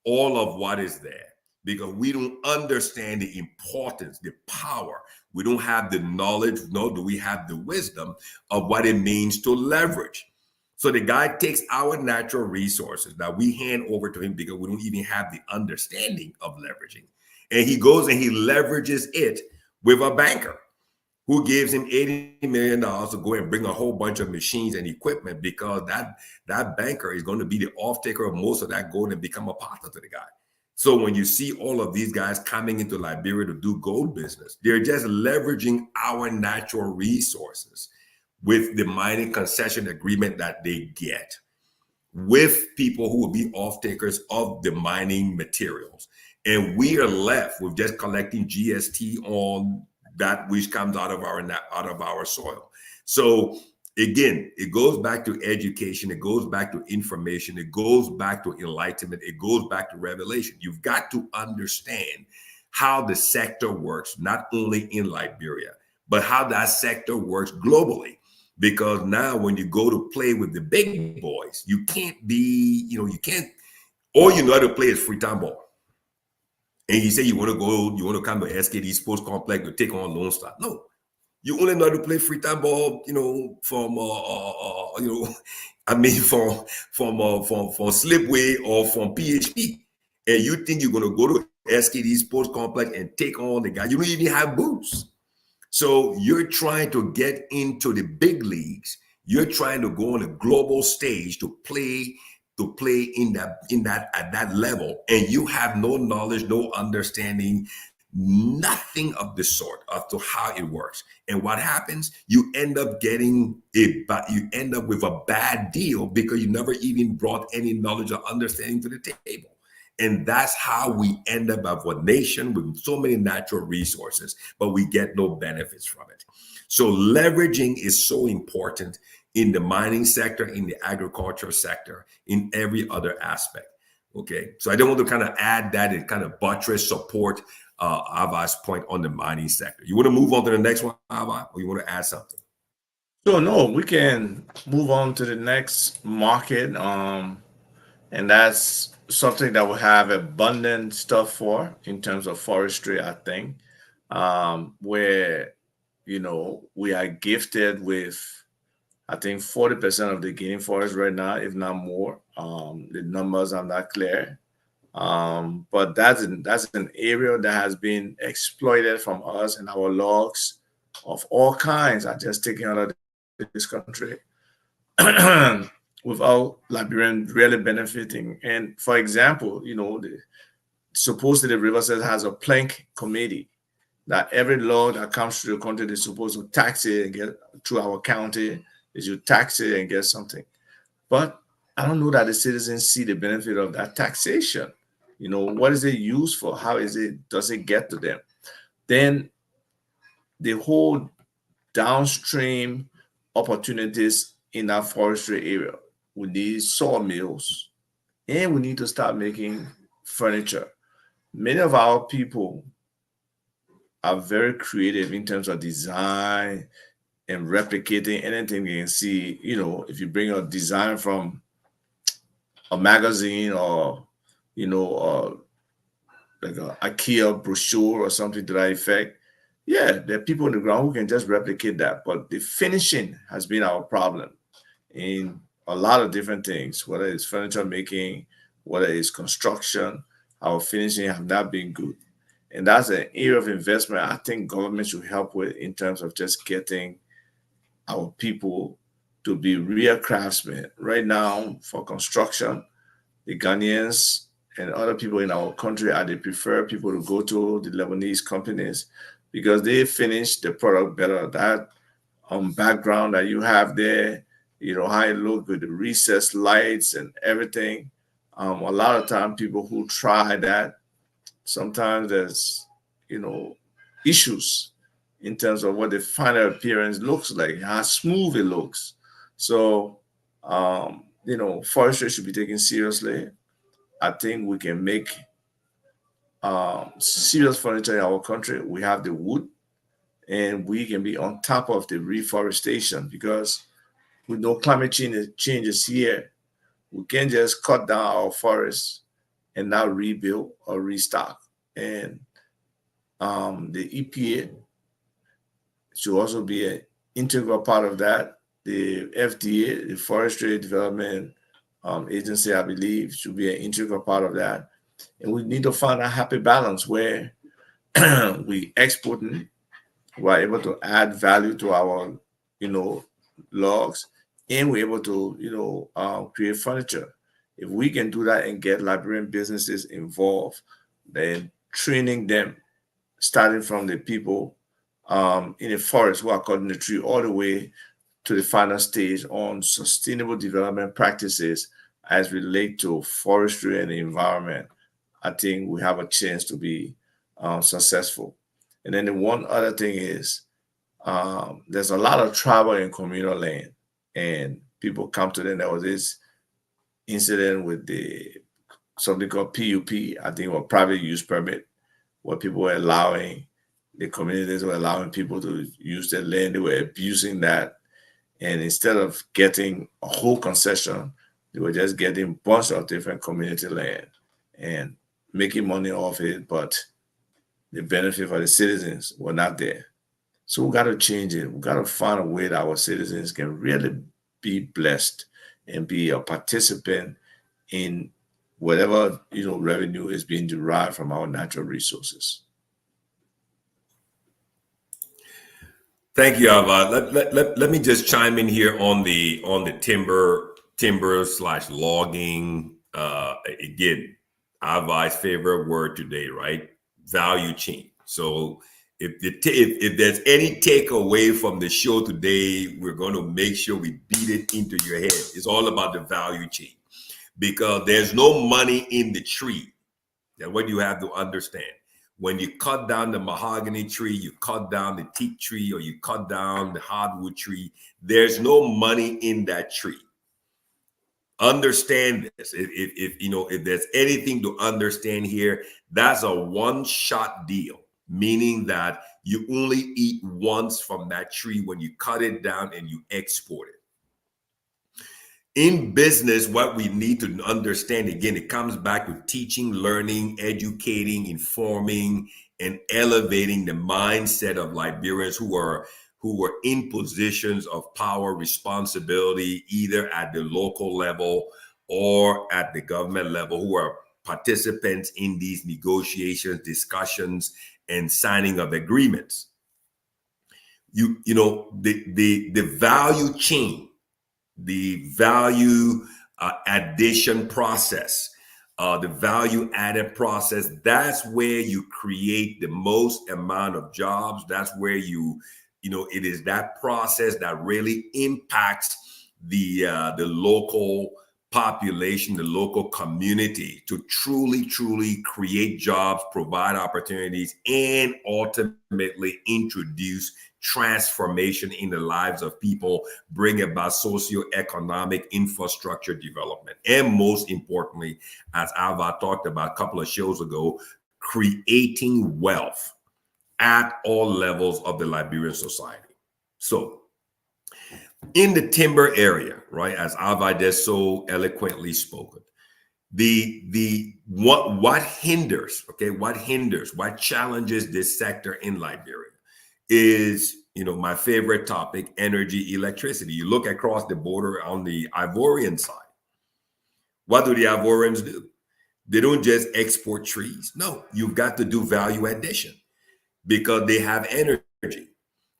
all of what is there because we don't understand the importance, the power. We don't have the knowledge, nor do we have the wisdom of what it means to leverage. So the guy takes our natural resources that we hand over to him because we don't even have the understanding of leveraging. And he goes and he leverages it with a banker who gives him $80 million to go and bring a whole bunch of machines and equipment because that banker is going to be the off-taker of most of that gold and become a partner to the guy. So when you see all of these guys coming into Liberia to do gold business, they're just leveraging our natural resources with the mining concession agreement that they get with people who will be off-takers of the mining materials. And we are left with just collecting GST on that which comes out of our soil. So again, it goes back to education, it goes back to information, it goes back to enlightenment, it goes back to revelation. You've got to understand how the sector works, not only in Liberia, but how that sector works globally. Because now when you go to play with the big boys, you can't be, you can't, all you know how to play is free time ball. And you say you want to come to SKD Sports Complex to take on Lone Star. No, you only know how to play free time ball, from from Slipway or from PHP. And you think you're going to go to SKD Sports Complex and take on the guy. You don't even have boots. So you're trying to get into the big leagues. You're trying to go on a global stage to play in that at that level, and you have no knowledge, no understanding, nothing of the sort as to how it works. And what happens? You end up with a bad deal because you never even brought any knowledge or understanding to the table. And that's how we end up as a nation with so many natural resources, but we get no benefits from it. So leveraging is so important in the mining sector, in the agriculture sector, in every other aspect. Okay, so I don't want to kind of add that and kind of buttress support Ava's point on the mining sector. You want to move on to the next one, Ava, or you want to add something? So no, we can move on to the next market. And that's something that we have abundant stuff for in terms of forestry, I think, where, we are gifted with, I think, 40% of the Guinea forest right now, if not more. The numbers are not clear. But that's an area that has been exploited from us, and our logs of all kinds are just taken out of this country. Without Liberians really benefiting. And for example, supposedly the Riverside has a plank committee that every log that comes through the country, they're supposed to tax it and get through our county. They should tax it and get something. But I don't know that the citizens see the benefit of that taxation. What is it used for? How does it get to them? then the whole downstream opportunities in that forestry area. We need sawmills, and we need to start making furniture. Many of our people are very creative in terms of design and replicating anything you can see. If you bring a design from a magazine, or like a IKEA brochure or something to that effect, yeah, there are people on the ground who can just replicate that. But the finishing has been our problem in a lot of different things, whether it's furniture making, whether it's construction. Our finishing have not been good. And that's an area of investment I think government should help with, in terms of just getting our people to be real craftsmen. Right now, for construction, the Ghanaians and other people in our country are the preferred people to go to, the Lebanese companies, because they finish the product better. That background that you have there, how it look with the recessed lights and everything. A lot of time, people who try that, sometimes there's, you know, issues in terms of what the final appearance looks like, how smooth it looks. So, forestry should be taken seriously. I think we can make serious furniture in our country. We have the wood, and we can be on top of the reforestation, because we know climate change is here. We can't just cut down our forests and now rebuild or restock. And the EPA should also be an integral part of that. The FDA, the Forestry Development Agency, I believe, should be an integral part of that. And we need to find a happy balance where we exporting, we're able to add value to our, logs, and we're able to, create furniture. If we can do that and get Liberian businesses involved, then training them, starting from the people in the forest who are cutting the tree, all the way to the final stage on sustainable development practices as relate to forestry and the environment, I think we have a chance to be successful. And then the one other thing is, there's a lot of tribal and communal land, and people come to them. There was this incident with something called PUP, I think, or private use permit, where people were allowing, the communities were allowing people to use their land. They were abusing that. And instead of getting a whole concession, they were just getting a bunch of different community land and making money off it, but the benefit for the citizens were not there. So we got to change it. We got to find a way that our citizens can really be blessed and be a participant in whatever revenue is being derived from our natural resources. Thank you, Ava. Let me just chime in here on the timber/logging. Again, Ava's favorite word today, right? Value chain. So if there's any takeaway from the show today, we're going to make sure we beat it into your head. It's all about the value chain, because there's no money in the tree. That's what you have to understand. When you cut down the mahogany tree, you cut down the teak tree, or you cut down the hardwood tree, there's no money in that tree. Understand this. If there's anything to understand here, that's a one-shot deal, meaning that you only eat once from that tree when you cut it down and you export it. In business, what we need to understand, again, it comes back to teaching, learning, educating, informing, and elevating the mindset of Liberians who are in positions of power, responsibility, either at the local level or at the government level, who are participants in these negotiations, discussions, and signing of agreements. The value chain, the value addition process, the value added process, that's where you create the most amount of jobs. That's where it is that process that really impacts the local population, the local community, to truly, truly create jobs, provide opportunities, and ultimately introduce transformation in the lives of people, bring about socioeconomic infrastructure development. And most importantly, as Alva talked about a couple of shows ago, creating wealth at all levels of the Liberian society. So in the timber area, right, as Alva just so eloquently spoken, what hinders, what challenges this sector in Liberia is, my favorite topic, energy, electricity. You look across the border on the Ivorian side. What do the Ivorians do? They don't just export trees. No, you've got to do value addition because they have energy.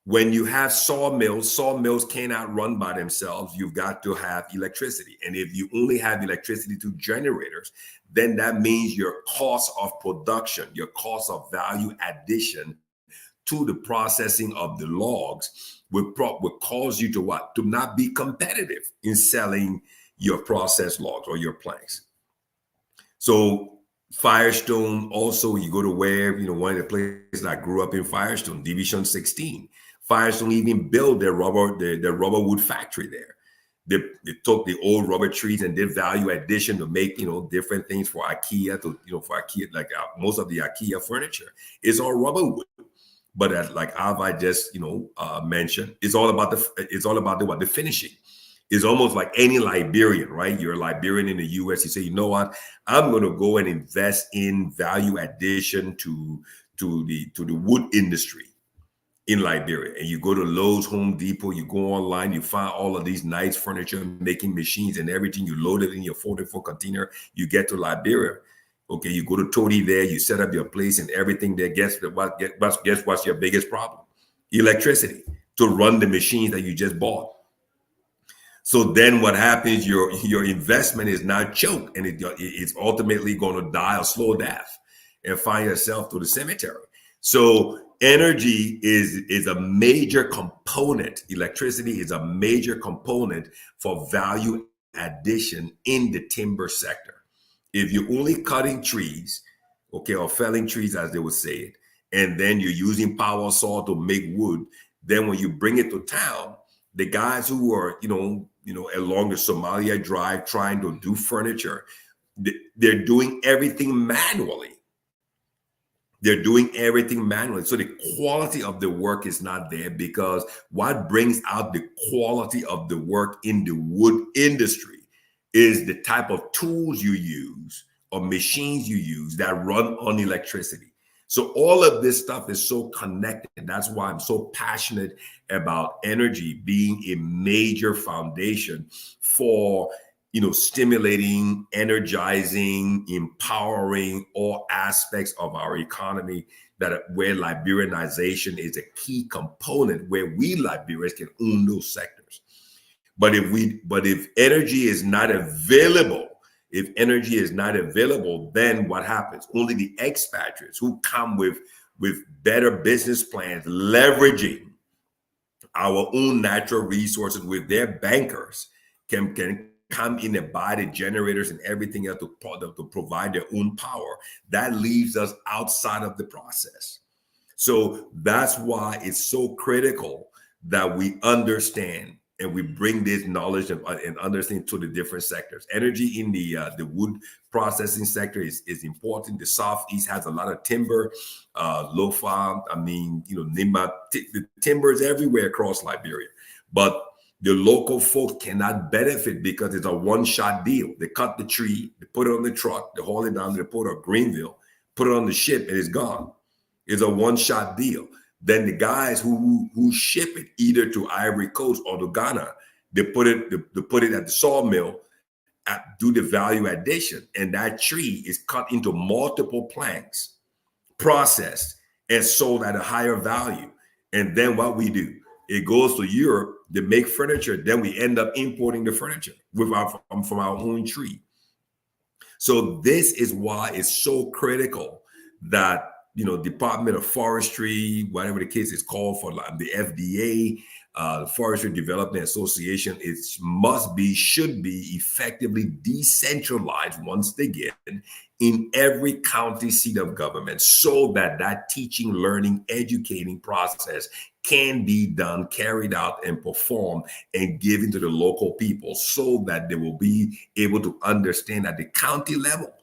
When you have sawmills cannot run by themselves. You've got to have electricity. And if you only have electricity to generators, then that means your cost of production, your cost of value addition to the processing of the logs will cause you to what? To not be competitive in selling your processed logs or your planks. So Firestone, also, you go to where, one of the places I grew up in, Firestone, Division 16. Firestone even built their rubber wood factory there. They took the old rubber trees and did value addition to make, different things for IKEA, for IKEA, like most of the IKEA furniture is all rubber wood. But as like Alva just, mentioned, it's all about the finishing. It's almost like any Liberian, right? You're a Liberian in the US. You say, you know what? I'm going to go and invest in value addition to the wood industry in Liberia. And you go to Lowe's, Home Depot, you go online, you find all of these nice furniture making machines and everything. You load it in your 44 container. You get to Liberia. Okay, you go to Tony there, you set up your place and everything there. Guess what's your biggest problem? Electricity to run the machines that you just bought. So then what happens, your investment is now choked and it's ultimately going to die a slow death and find yourself to the cemetery. So energy is a major component. Electricity is a major component for value addition in the timber sector. If you're only cutting trees, or felling trees, as they would say it, and then you're using power saw to make wood, then when you bring it to town, the guys who are, along the Somalia Drive trying to do furniture, they're doing everything manually. So the quality of the work is not there, because what brings out the quality of the work in the wood industry is the type of tools you use or machines you use that run on electricity. So all of this stuff is so connected. That's why I'm so passionate about energy being a major foundation for, stimulating, energizing, empowering all aspects of our economy, where Liberianization is a key component, where we Liberians can own those sectors. But if energy is not available, then what happens? Only the expatriates who come with better business plans, leveraging our own natural resources with their bankers, can come in and buy the generators and everything else to provide their own power. That leaves us outside of the process. So that's why it's so critical that we understand and we bring this knowledge and understanding to the different sectors. Energy in the wood processing sector is important. The Southeast has a lot of timber, Lofa, Nimba, the timber is everywhere across Liberia. But the local folks cannot benefit because it's a one-shot deal. They cut the tree, they put it on the truck, they haul it down to the port of Greenville, put it on the ship, and it's gone. It's a one-shot deal. Then the guys who ship it either to Ivory Coast or to Ghana, they put it at the sawmill, do the value addition, and that tree is cut into multiple planks, processed, and sold at a higher value. And then what we do, it goes to Europe to make furniture. Then we end up importing the furniture from our own tree. So this is why it's so critical that Department of Forestry, whatever the case is called for the FDA, The Forestry Development Association, it must be, should be effectively decentralized once again in every county seat of government, so that that teaching, learning, educating process can be done, carried out, and performed and given to the local people, so that they will be able to understand at the county level.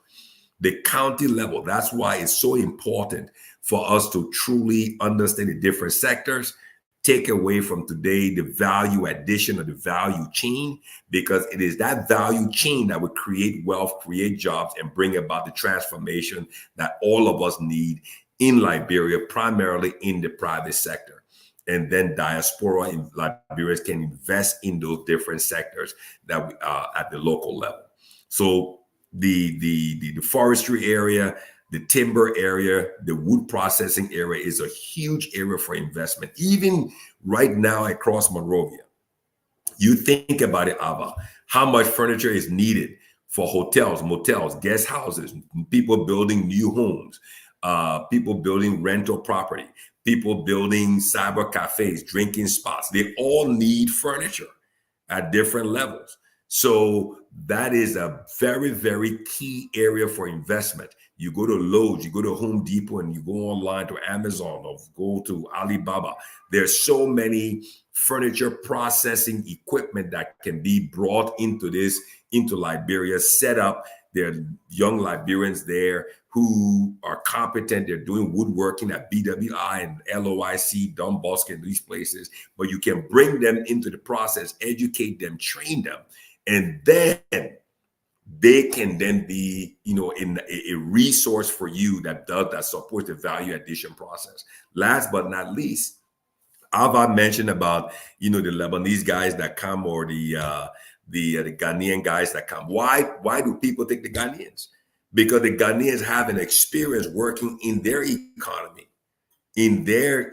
The county level. That's why it's so important for us to truly understand the different sectors, take away from today the value addition or the value chain, because it is that value chain that will create wealth, create jobs, and bring about the transformation that all of us need in Liberia, primarily in the private sector. And then diaspora in Liberians can invest in those different sectors that we are at the local level. So the forestry area, the timber area, the wood processing area is a huge area for investment. Even right now across Monrovia, you think about it, Ava, how much furniture is needed for hotels, motels, guest houses, people building new homes, people building rental property, people building cyber cafes, drinking spots. They all need furniture at different levels. So that is a very, very key area for investment. You go to Lowe's, you go to Home Depot, and you go online to Amazon or go to Alibaba. There's so many furniture processing equipment that can be brought into Liberia, set up. There are young Liberians there who are competent. They're doing woodworking at BWI and LOIC, Don Bosco, and these places. But you can bring them into the process, educate them, train them, and then they can then be, in a resource for you that supports the value addition process. Last but not least, Ava mentioned about, the Lebanese guys that come, or the Ghanaian guys that come. Why do people take the Ghanaians? Because the Ghanaians have an experience working in their economy, in their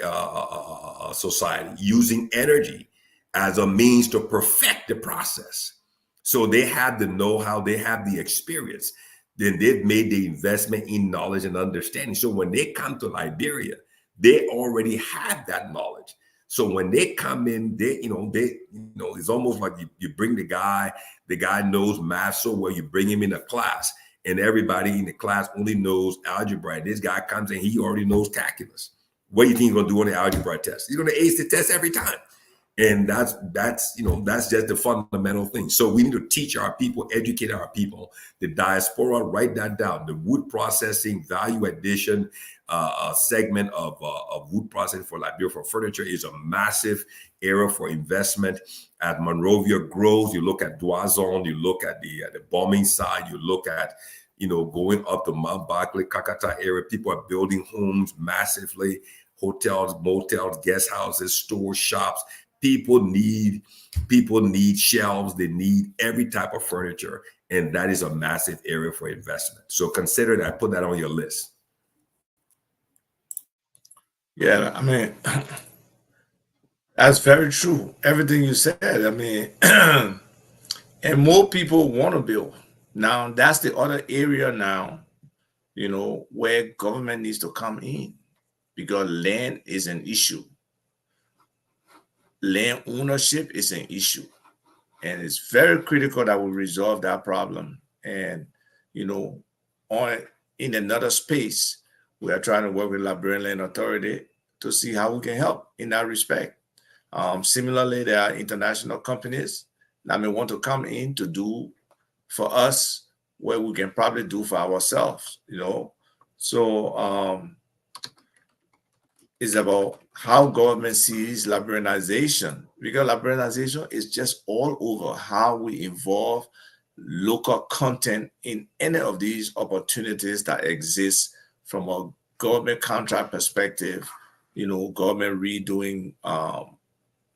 society, using energy as a means to perfect the process. So they have the know-how, they have the experience. Then they've made the investment in knowledge and understanding. So when they come to Liberia, they already have that knowledge. So when they come in, it's almost like you bring the guy knows math so well, you bring him in a class, and everybody in the class only knows algebra. And this guy comes in, he already knows calculus. What do you think he's gonna do on the algebra test? He's gonna ace the test every time. And that's just the fundamental thing. So we need to teach our people, educate our people. The diaspora, write that down. The wood processing value addition segment of wood processing for Liberia for furniture is a massive area for investment. As Monrovia grows, you look at Douazon, you look at the bombing side, you look at going up to Mount Barclay, Kakata area. People are building homes massively, hotels, motels, guest houses, stores, shops. People need shelves. They need every type of furniture, and that is a massive area for investment. So consider that. Put that on your list. Yeah, I mean, that's very true. Everything you said. I mean, and more people want to build. Now, that's the other area now, where government needs to come in, because land is an issue. Land ownership is an issue, and it's very critical that we resolve that problem. And in another space, we are trying to work with Liberian Land Authority to see how we can help in that respect. Similarly, there are international companies that may want to come in to do for us what we can probably do for ourselves. So it's about how government sees Liberianization, because Liberianization is just all over how we involve local content in any of these opportunities that exist from a government contract perspective, government redoing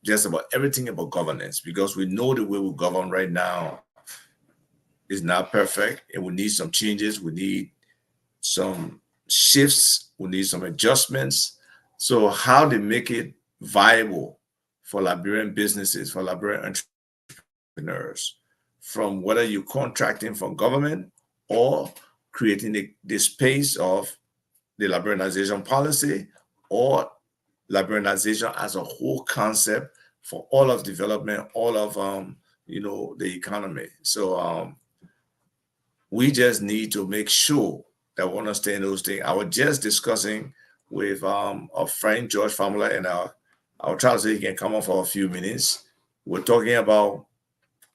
just about everything about governance, because we know the way we govern right now is not perfect, and we need some changes. We need some shifts. We need some adjustments. So how they make it viable for Liberian businesses, for Liberian entrepreneurs, from whether you're contracting from government or creating the space of the Liberianization policy, or Liberianization as a whole concept for all of development, all of the economy. So we just need to make sure that we understand those things. I was just discussing with our friend George Famula, and I'll try to say he can come on for a few minutes. We're talking about,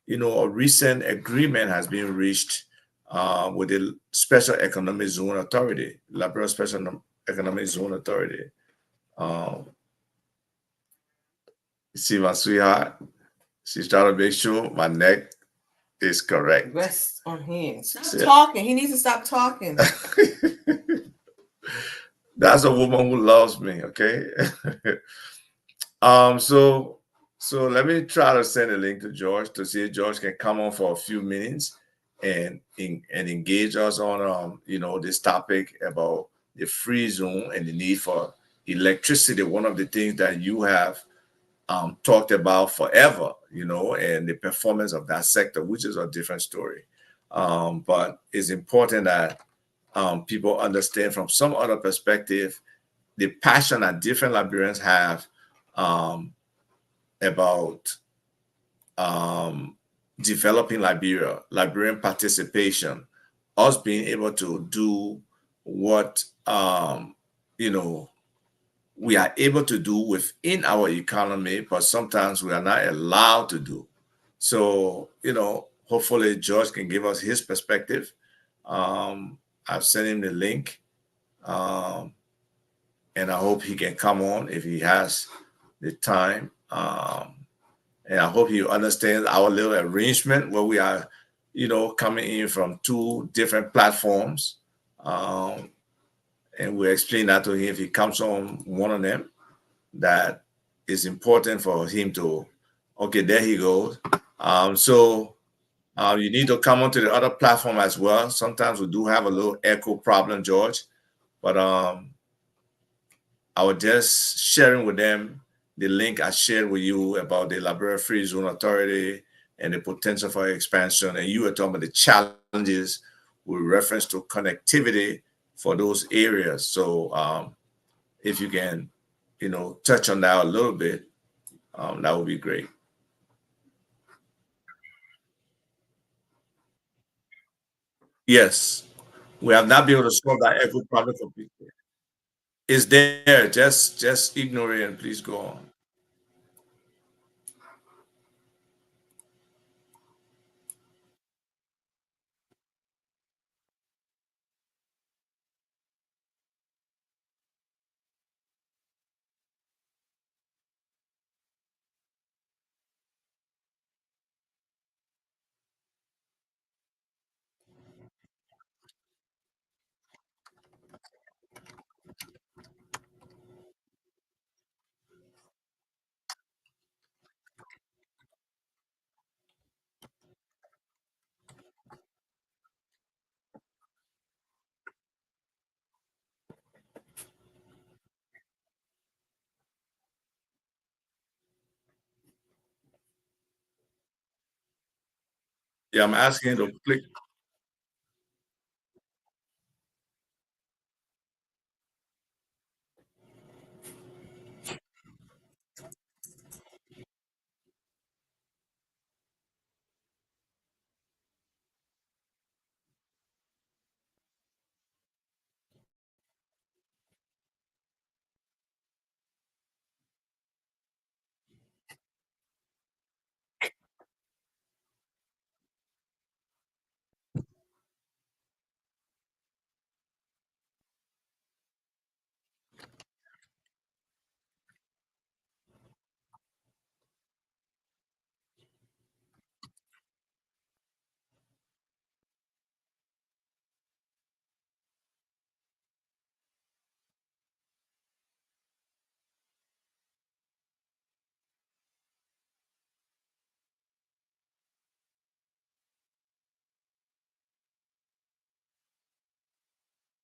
a recent agreement has been reached with the Special Economic Zone Authority, Liberia Special Economic Zone Authority. Um, see my sweetheart, she's trying to make sure my neck is correct. Rest on him. Stop talking. He needs to stop talking. That's a woman who loves me, okay? So let me try to send a link to George to see if George can come on for a few minutes and engage us on this topic about the free zone and the need for electricity. One of the things that you have talked about forever, and the performance of that sector, which is a different story. But it's important that people understand from some other perspective the passion that different Liberians have about developing Liberia, Liberian participation, us being able to do what we are able to do within our economy, but sometimes we are not allowed to do. So, hopefully George can give us his perspective. I've sent him the link, and I hope he can come on if he has the time. And I hope he understands our little arrangement where we are, coming in from two different platforms. And we explain that to him if he comes on one of them, that is important for him to, okay, there he goes. So you need to come onto the other platform as well. Sometimes we do have a little echo problem, George, but I was just sharing with them the link I shared with you about the Liberia Free Zone Authority and the potential for expansion. And you were talking about the challenges with reference to connectivity for those areas. So if you can, touch on that a little bit, that would be great. Yes, we have not been able to solve that echo problem completely. It's there. Just ignore it and please go on. Yeah, I'm asking you to click.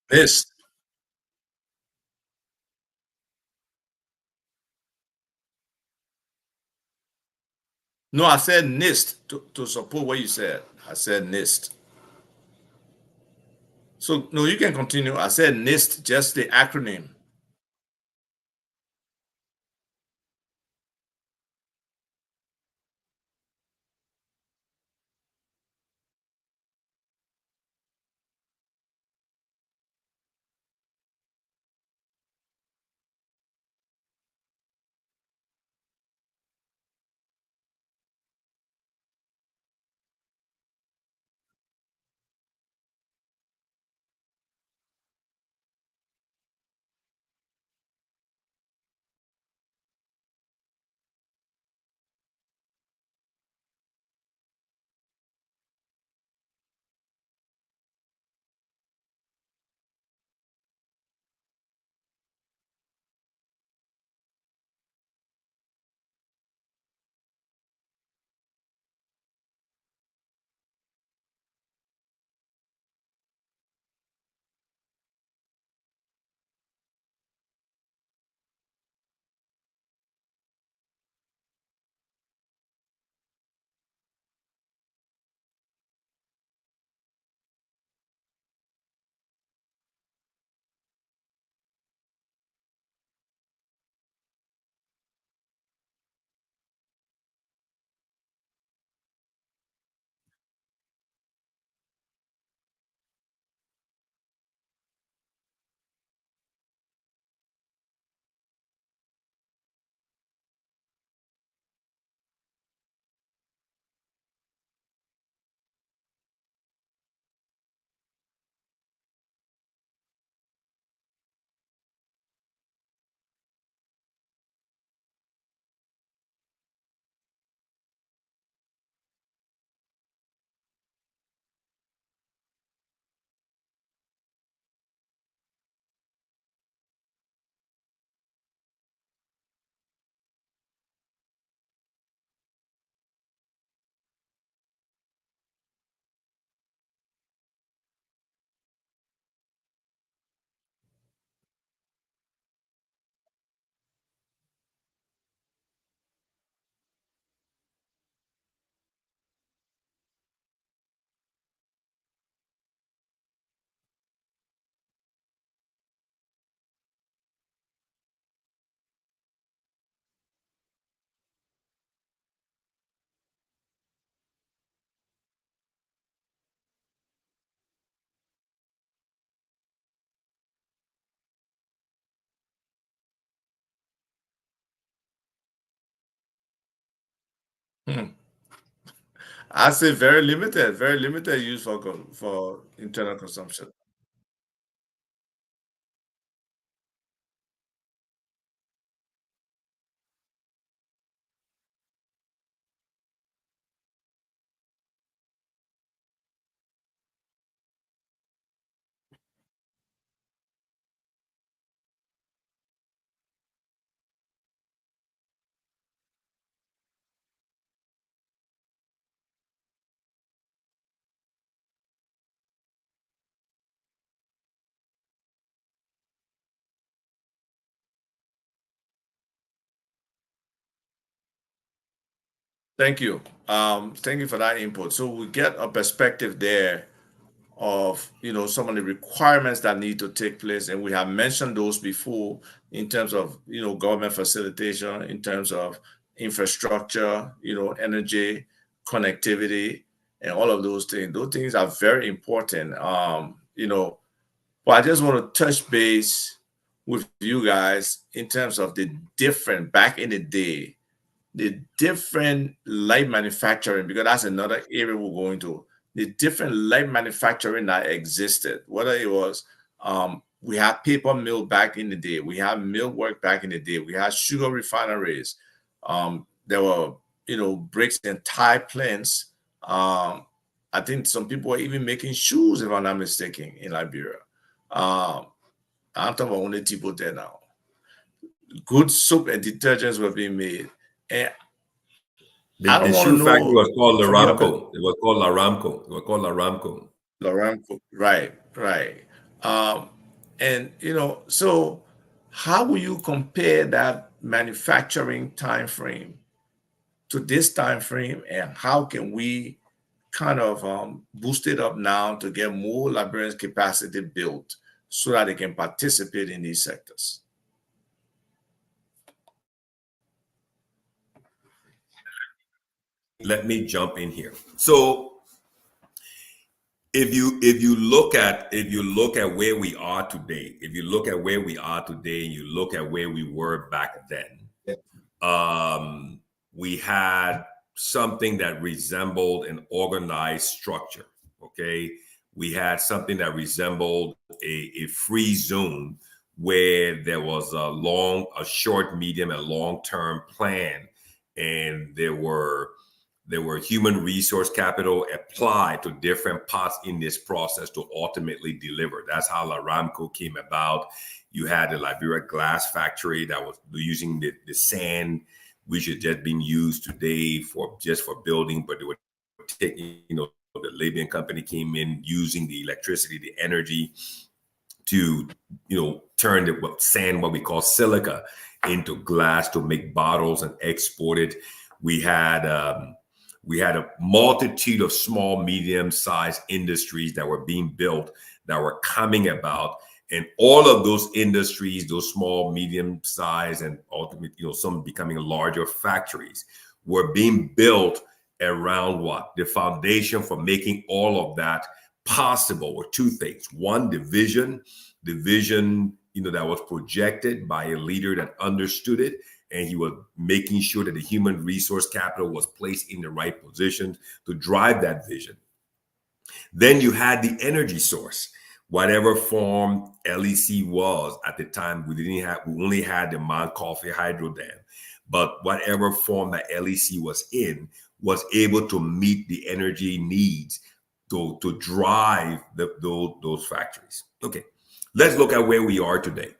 This. No, I said NIST to support what you said. I said NIST. So no, you can continue. I said NIST, just the acronym. Hmm. I say very limited use for for internal consumption. Thank you. Thank you for that input. So we get a perspective there of some of the requirements that need to take place, and we have mentioned those before in terms of government facilitation, in terms of infrastructure, energy, connectivity, and all of those things. Those things are very important. But I just want to touch base with you guys in terms of the different back in the day, the different light manufacturing, because that's another area we're going to, the different light manufacturing that existed, whether it was we had paper mill back in the day, we had mill work back in the day, we had sugar refineries, there were bricks and tie plants. I think some people were even making shoes, if I'm not mistaken, in Liberia. I'm talking about only people there now. Good soap and detergents were being made. And I The don't want to shoe factory know was called from your Laramco. It was called Laramco. It was called Laramco. Laramco, right, right. Um, and so how will you compare that manufacturing time frame to this time frame, and how can we kind of boost it up now to get more Liberians capacity built so that they can participate in these sectors? Let me jump in here. So if you look at where we are today, if you look at where we are today and you look at where we were back then, we had something that resembled an organized structure. Okay, we had something that resembled a free zone where there was a short, medium, and long-term plan, and there were human resource capital applied to different parts in this process to ultimately deliver. That's how Aramco came about. You had the Liberia glass factory that was using the sand, which is just being used today for building, but they were taking, the Libyan company came in using the electricity, the energy to, turn the sand, what we call silica, into glass to make bottles and export it. We had a multitude of small, medium-sized industries that were being built, that were coming about. And all of those industries, those small, medium-sized, and ultimately, some becoming larger factories, were being built around what? The foundation for making all of that possible were two things. One, the vision, that was projected by a leader that understood it, and he was making sure that the human resource capital was placed in the right position to drive that vision. Then you had the energy source, whatever form LEC was at the time. We only had the Mount Coffee Hydro Dam, but whatever form that LEC was in was able to meet the energy needs to drive those factories. Okay, let's look at where we are today.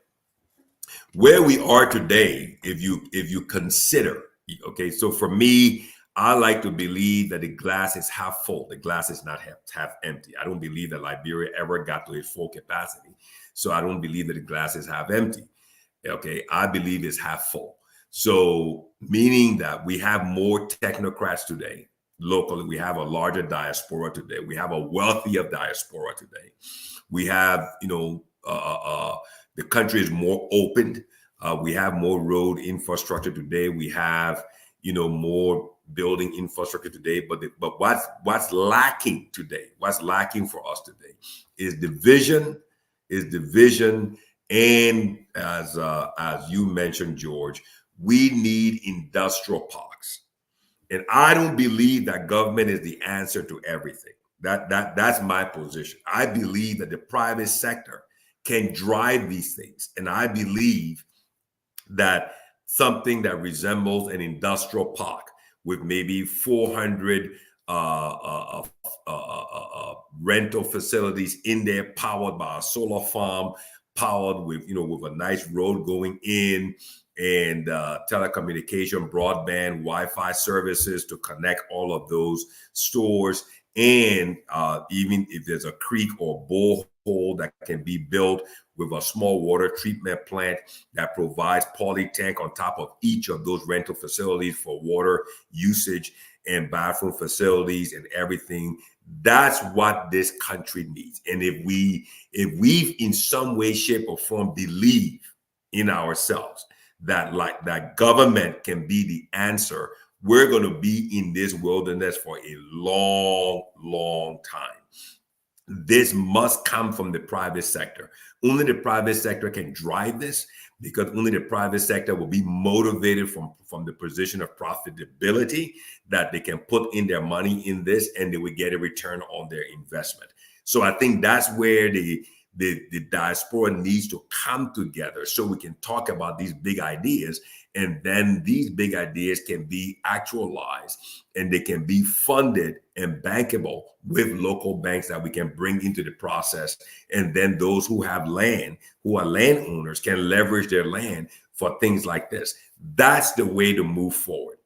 Where we are today, if you consider, okay, so for me, I like to believe that the glass is half full. The glass is not half empty. I don't believe that Liberia ever got to its full capacity. So I don't believe that the glass is half empty. Okay, I believe it's half full. So meaning that we have more technocrats today. Locally, we have a larger diaspora today. We have a wealthier diaspora today. We have, the country is more open. We have more road infrastructure today. We have, more building infrastructure today. But what's lacking today? What's lacking for us today is the vision. And as you mentioned, George, we need industrial parks. And I don't believe that government is the answer to everything. That's my position. I believe that the private sector can drive these things. And I believe that something that resembles an industrial park with maybe 400 rental facilities in there, powered by a solar farm, powered with with a nice road going in, and telecommunication, broadband, Wi-Fi services to connect all of those stores. And even if there's a creek or borehole that can be built with a small water treatment plant that provides poly tank on top of each of those rental facilities for water usage and bathroom facilities and everything. That's what this country needs. And if we in some way, shape, or form believe in ourselves that government can be the answer, we're going to be in this wilderness for a long time. This must come from the private sector. Only the private sector can drive this, because only the private sector will be motivated from the position of profitability, that they can put in their money in this and they will get a return on their investment. So I think that's where the diaspora needs to come together so we can talk about these big ideas, and then these big ideas can be actualized and they can be funded and bankable with local banks that we can bring into the process. And then those who have land, who are landowners, can leverage their land for things like this. That's the way to move forward.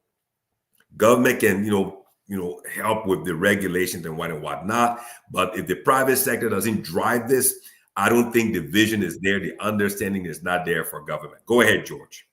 Government can, help with the regulations and whatnot. But if the private sector doesn't drive this, I don't think the vision is there. The understanding is not there for government. Go ahead, George.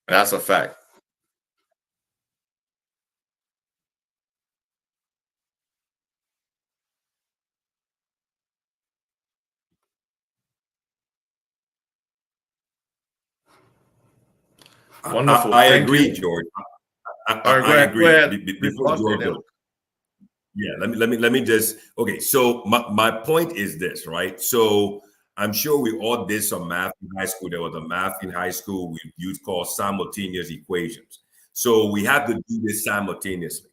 That's a fact. Wonderful. I Thank agree, you. George. All right, I go agree. ahead. Before Respond to George them. goes, yeah, let me just okay. So my point is this, right? So I'm sure we all did some math in high school. There was a math in high school we used called simultaneous equations. So we have to do this simultaneously.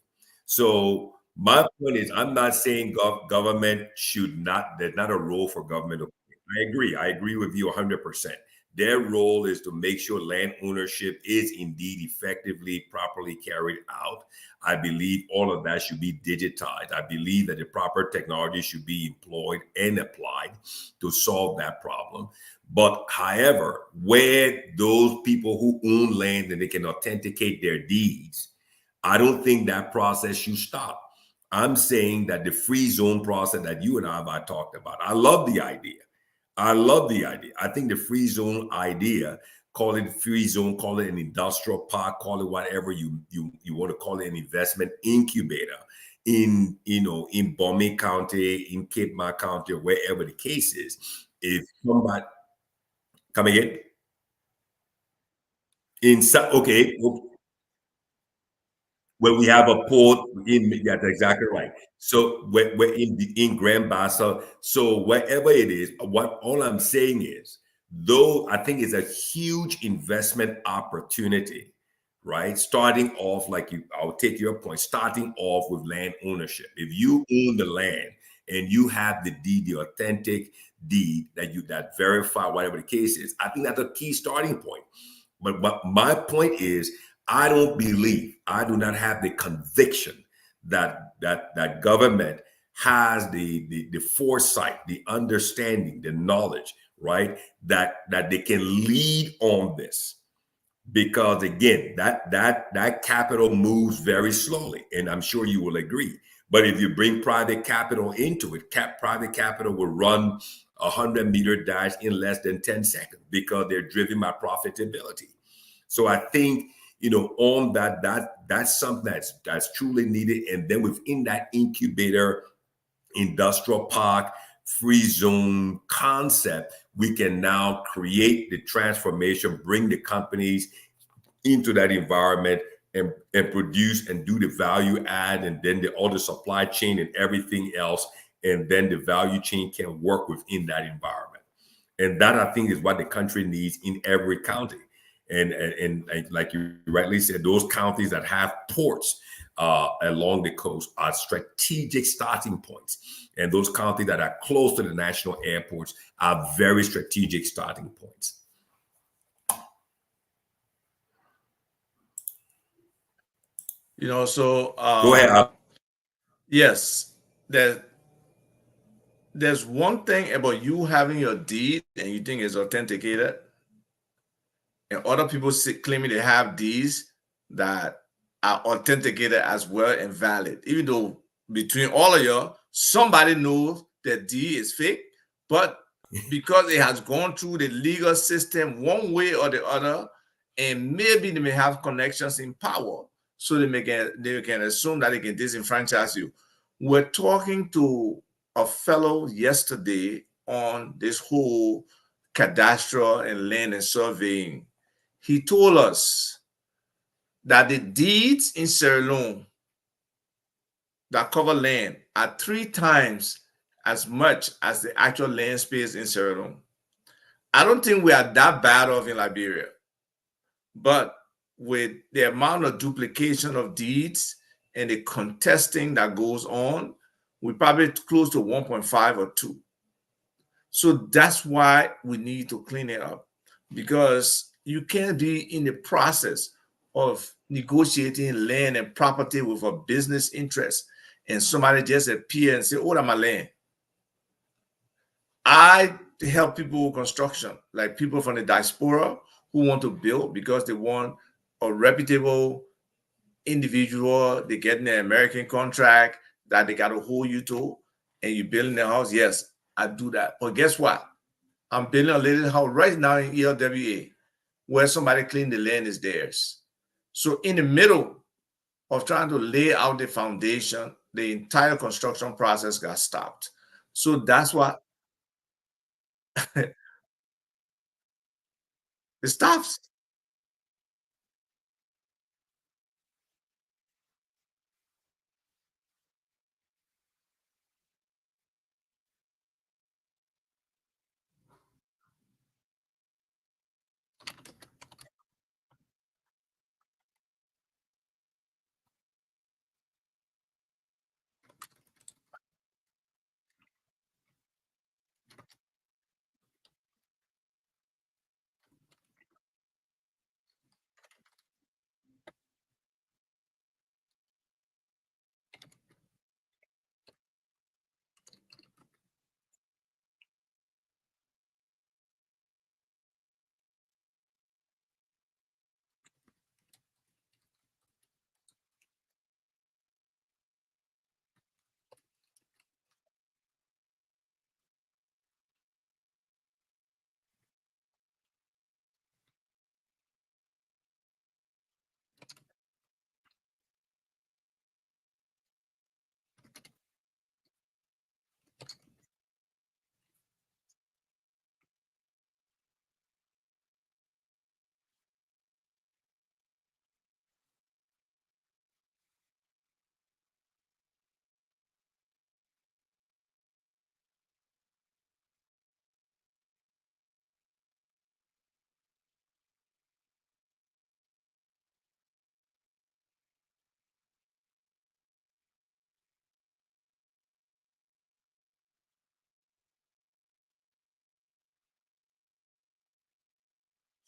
So my point is, I'm not saying government should not. There's not a role for government. I agree. I agree with you 100%. Their role is to make sure land ownership is indeed effectively, properly carried out. I believe all of that should be digitized. I believe that the proper technology should be employed and applied to solve that problem. But however, where those people who own land and they can authenticate their deeds, I don't think that process should stop. I'm saying that the free zone process that you and I talked about, I love the idea. I love the idea. I think the free zone idea, call it free zone, call it an industrial park, call it whatever you want to call it, an investment incubator in in Bombay County, in Cape May County, or wherever the case is. If somebody come again okay, where we have a port in, yeah, that's exactly right. So we're in Grand Bassa. So wherever it is, what all I'm saying is, though I think it's a huge investment opportunity, right? Starting off, like I'll take your point, starting off with land ownership. If you own the land and you have the deed, the authentic deed that verify whatever the case is, I think that's a key starting point. But my point is, I don't believe, I do not have the conviction that government has the foresight, the understanding, the knowledge, right? That they can lead on this. Because again, that capital moves very slowly, and I'm sure you will agree. But if you bring private capital into it, private capital will run a 100-meter dash in less than 10 seconds because they're driven by profitability. So I think, on that's something that's truly needed. And then within that incubator, industrial park, free zone concept, we can now create the transformation, bring the companies into that environment, and produce and do the value add, and then all the supply chain and everything else. And then the value chain can work within that environment. And that, I think, is what the country needs in every county. And like you rightly said, those counties that have ports along the coast are strategic starting points. And those counties that are close to the national airports are very strategic starting points. So Go ahead. yes, there's one thing about you having your deed and you think it's authenticated, and other people claiming they have deeds that are authenticated as well and valid, even though between all of you, somebody knows that deed is fake, but because it has gone through the legal system one way or the other, and maybe they may have connections in power, so they can assume that they can disenfranchise you. We're talking to a fellow yesterday on this whole cadastral and land and surveying. He told us that the deeds in Sierra Leone that cover land are 3 times as much as the actual land space in Sierra Leone. I don't think we are that bad off in Liberia, but with the amount of duplication of deeds and the contesting that goes on, we're probably close to 1.5 or 2. So that's why we need to clean it up, because you can't be in the process of negotiating land and property with a business interest and somebody just appear and say, oh, that's my land. I help people with construction, like people from the diaspora who want to build because they want a reputable individual. They get an American contract that they got to hold you to, and you building their house. Yes, I do that. But guess what? I'm building a little house right now in ELWA where somebody claimed the land is theirs. So in the middle of trying to lay out the foundation, the entire construction process got stopped. So that's why it stops.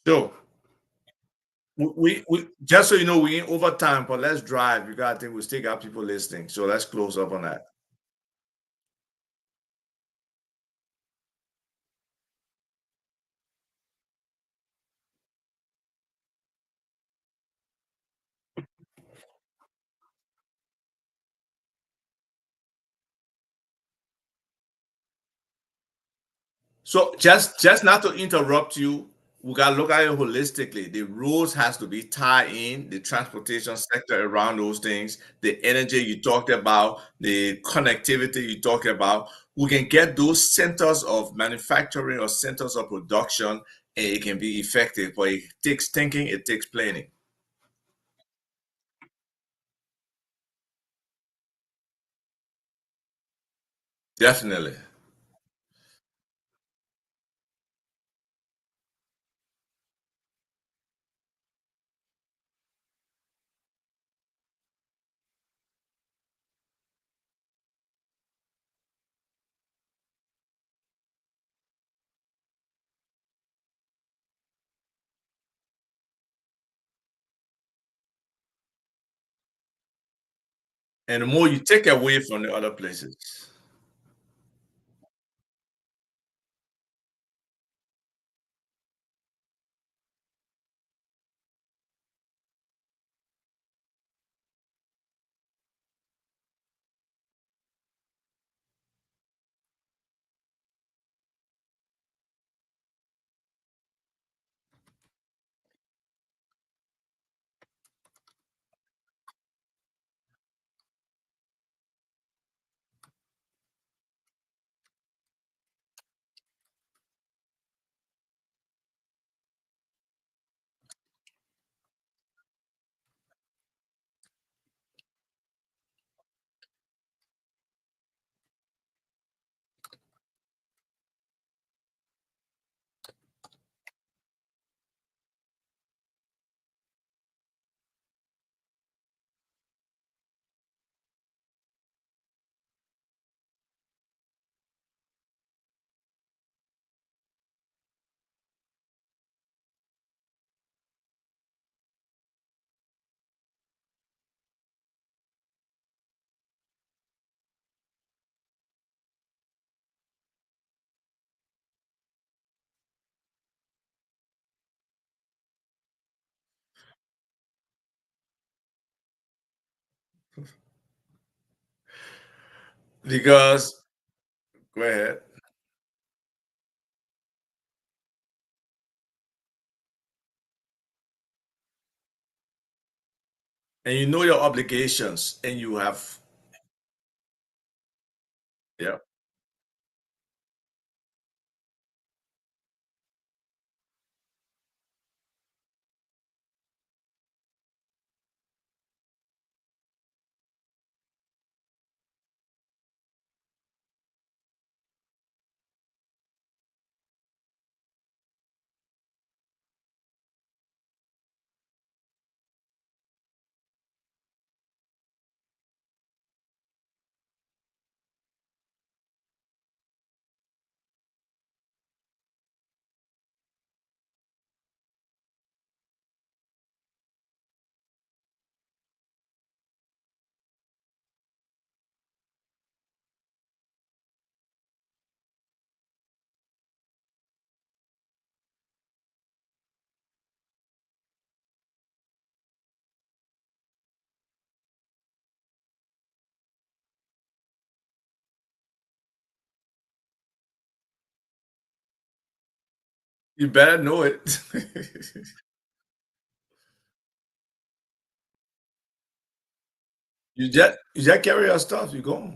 So we just so you know, we ain't over time, but let's drive because I think we still got people listening. So let's close up on that. So just not to interrupt you, we gotta look at it holistically. The roads has to be tied in, the transportation sector around those things, the energy you talked about, the connectivity you talked about. We can get those centers of manufacturing or centers of production, and it can be effective. But it takes thinking, it takes planning. Definitely. And the more you take away from the other places. Because go ahead. and you know your obligations, and you have, yeah. You better know it. You just carry your stuff. You go.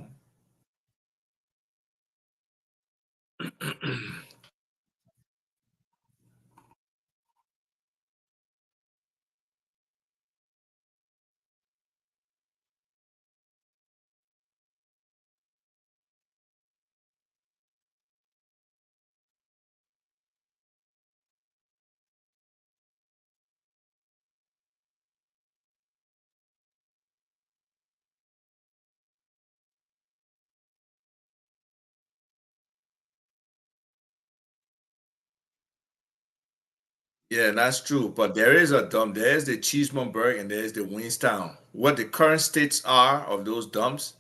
Yeah, that's true. But there is a dump. There's the Cheesemontburg and there's the Winstown. What the current states are of those dumps,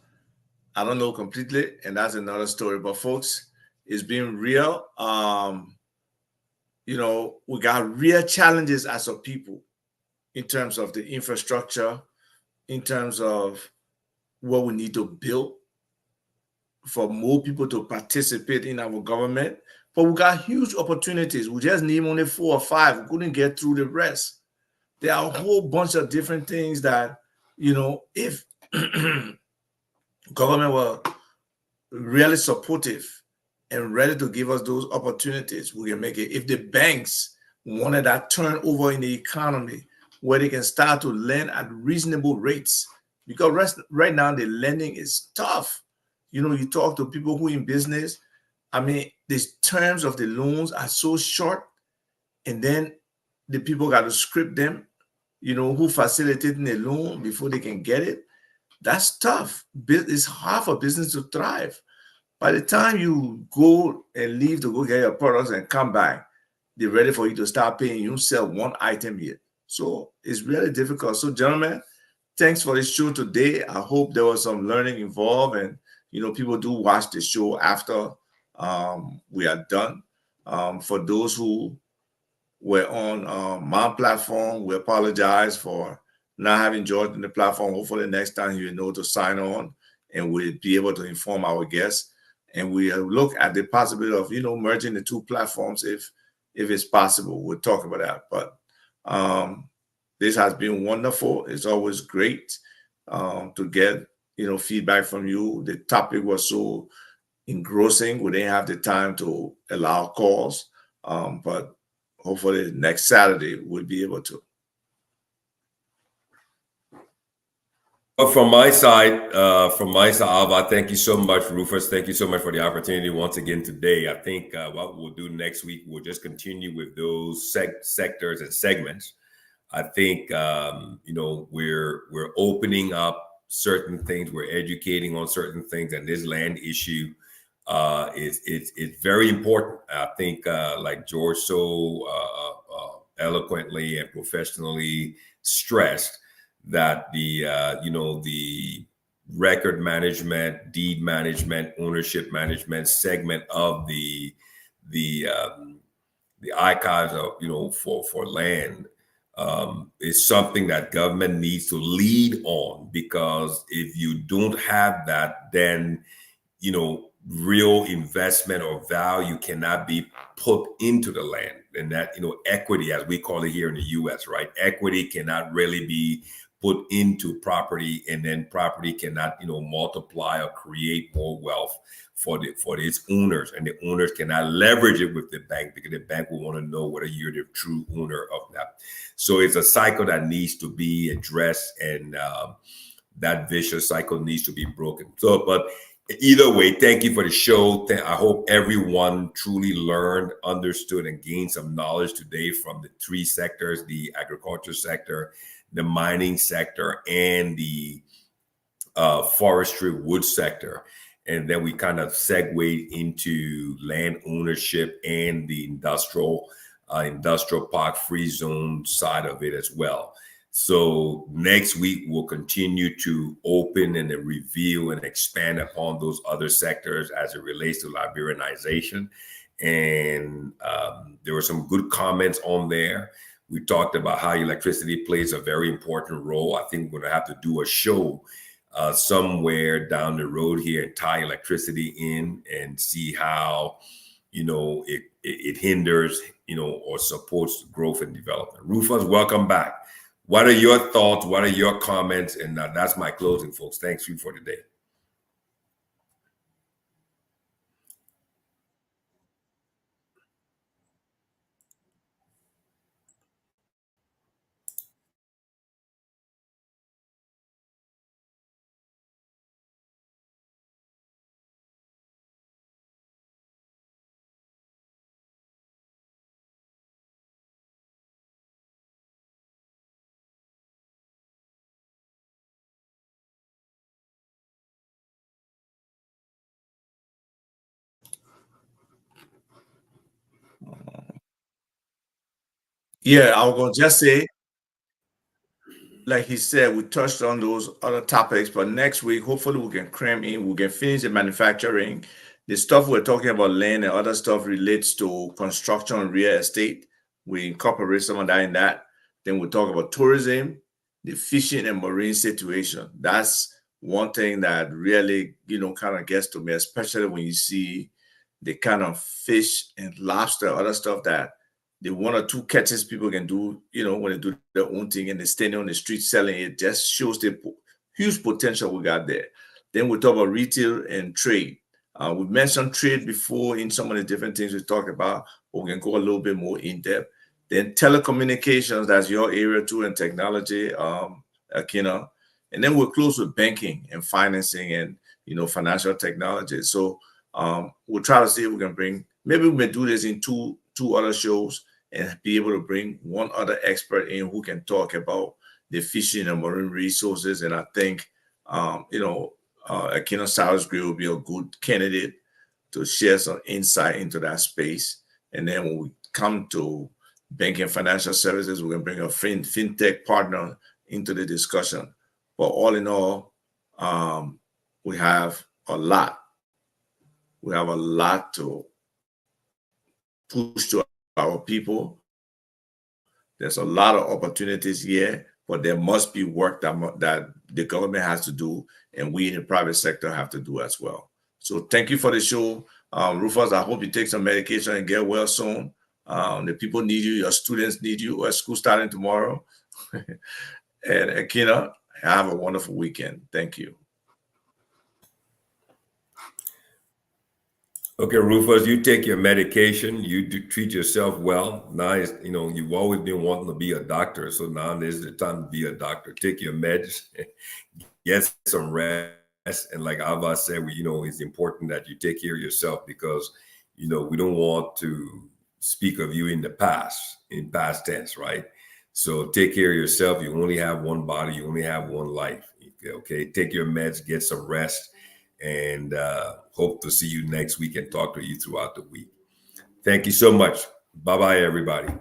I don't know completely, and that's another story. But folks, it's been real. We got real challenges as a people in terms of the infrastructure, in terms of what we need to build for more people to participate in our government. But we got huge opportunities. We just need only 4 or 5. We couldn't get through the rest. There are a whole bunch of different things that, if government were really supportive and ready to give us those opportunities, we can make it. If the banks wanted that turnover in the economy where they can start to lend at reasonable rates, because right now the lending is tough. You talk to people who in business, I mean, the terms of the loans are so short, and then the people got to script them, who facilitating the loan before they can get it. That's tough. It's hard for business to thrive. By the time you go and leave to go get your products and come back, they're ready for you to start paying. You don't sell one item yet. So it's really difficult. So, gentlemen, thanks for the show today. I hope there was some learning involved, and people do watch the show after we are done. For those who were on my platform, we apologize for not having joined the platform. Hopefully, next time you know to sign on, and we'll be able to inform our guests. And we look at the possibility of merging the two platforms if it's possible. We'll talk about that. But this has been wonderful. It's always great to get feedback from you. The topic was so engrossing. We didn't have the time to allow calls, but hopefully next Saturday we'll be able to. But from my side, Alva, thank you so much, Rufus. Thank you so much for the opportunity once again today. I think what we'll do next week, we'll just continue with those sectors and segments. I think we're opening up certain things, we're educating on certain things, and this land issue it's very important. I think like George so eloquently and professionally stressed, that the record management, deed management, ownership management segment of the archives of for land is something that government needs to lead on, because if you don't have that, then real investment or value cannot be put into the land. And that equity, as we call it here in the US, right? Equity cannot really be put into property, and then property cannot, multiply or create more wealth for its owners, and the owners cannot leverage it with the bank because the bank will want to know whether you're the true owner of that. So it's a cycle that needs to be addressed, and that vicious cycle needs to be broken. So, but either way, thank you for the show. I hope everyone truly learned, understood, and gained some knowledge today from the three sectors: the agriculture sector, the mining sector, and the forestry wood sector. And then we kind of segued into land ownership and the industrial park free zone side of it as well. So next week, we'll continue to open and reveal and expand upon those other sectors as it relates to Liberianization. And there were some good comments on there. We talked about how electricity plays a very important role. I think we're going to have to do a show somewhere down the road here and tie electricity in and see how, it hinders, or supports growth and development. Rufus, welcome back. What are your thoughts? What are your comments? And that's my closing, folks. Thanks you for today. Yeah, I was going to just say, like he said, we touched on those other topics, but next week, hopefully, we can cram in, we can finish the manufacturing. The stuff we're talking about, land and other stuff relates to construction and real estate. We incorporate some of that in that. Then we'll talk about tourism, the fishing and marine situation. That's one thing that really, kind of gets to me, especially when you see the kind of fish and lobster, other stuff that the one or two catches people can do, when they do their own thing and they're standing on the street selling it, just shows the huge potential we got there. Then we talk about retail and trade. We've mentioned trade before in some of the different things we talked about, but we can go a little bit more in depth. Then telecommunications, that's your area too, and technology, Akina. And then we'll close with banking and financing and, financial technology. So we'll try to see if we can bring, maybe we may do this in two other shows and be able to bring one other expert in who can talk about the fishing and marine resources. And I think, Akina Salisbury will be a good candidate to share some insight into that space. And then when we come to banking and financial services, we're going to bring a fintech partner into the discussion. But all in all, we have a lot. We have a lot to push to our people. There's a lot of opportunities here, but there must be work that the government has to do, and we in the private sector have to do as well. So thank you for the show. Rufus, I hope you take some medication and get well soon. The people need you, your students need you, or school starting tomorrow. And Akina, have a wonderful weekend. Thank you. Okay, Rufus, you take your medication. You treat yourself well. Now, you've always been wanting to be a doctor, so now is the time to be a doctor. Take your meds, get some rest, and like Ava said, it's important that you take care of yourself because, we don't want to speak of you in past tense, right? So take care of yourself. You only have one body. You only have one life. Okay, take your meds, get some rest, and hope to see you next week and talk to you throughout the week. Thank you so much. Bye-bye, everybody.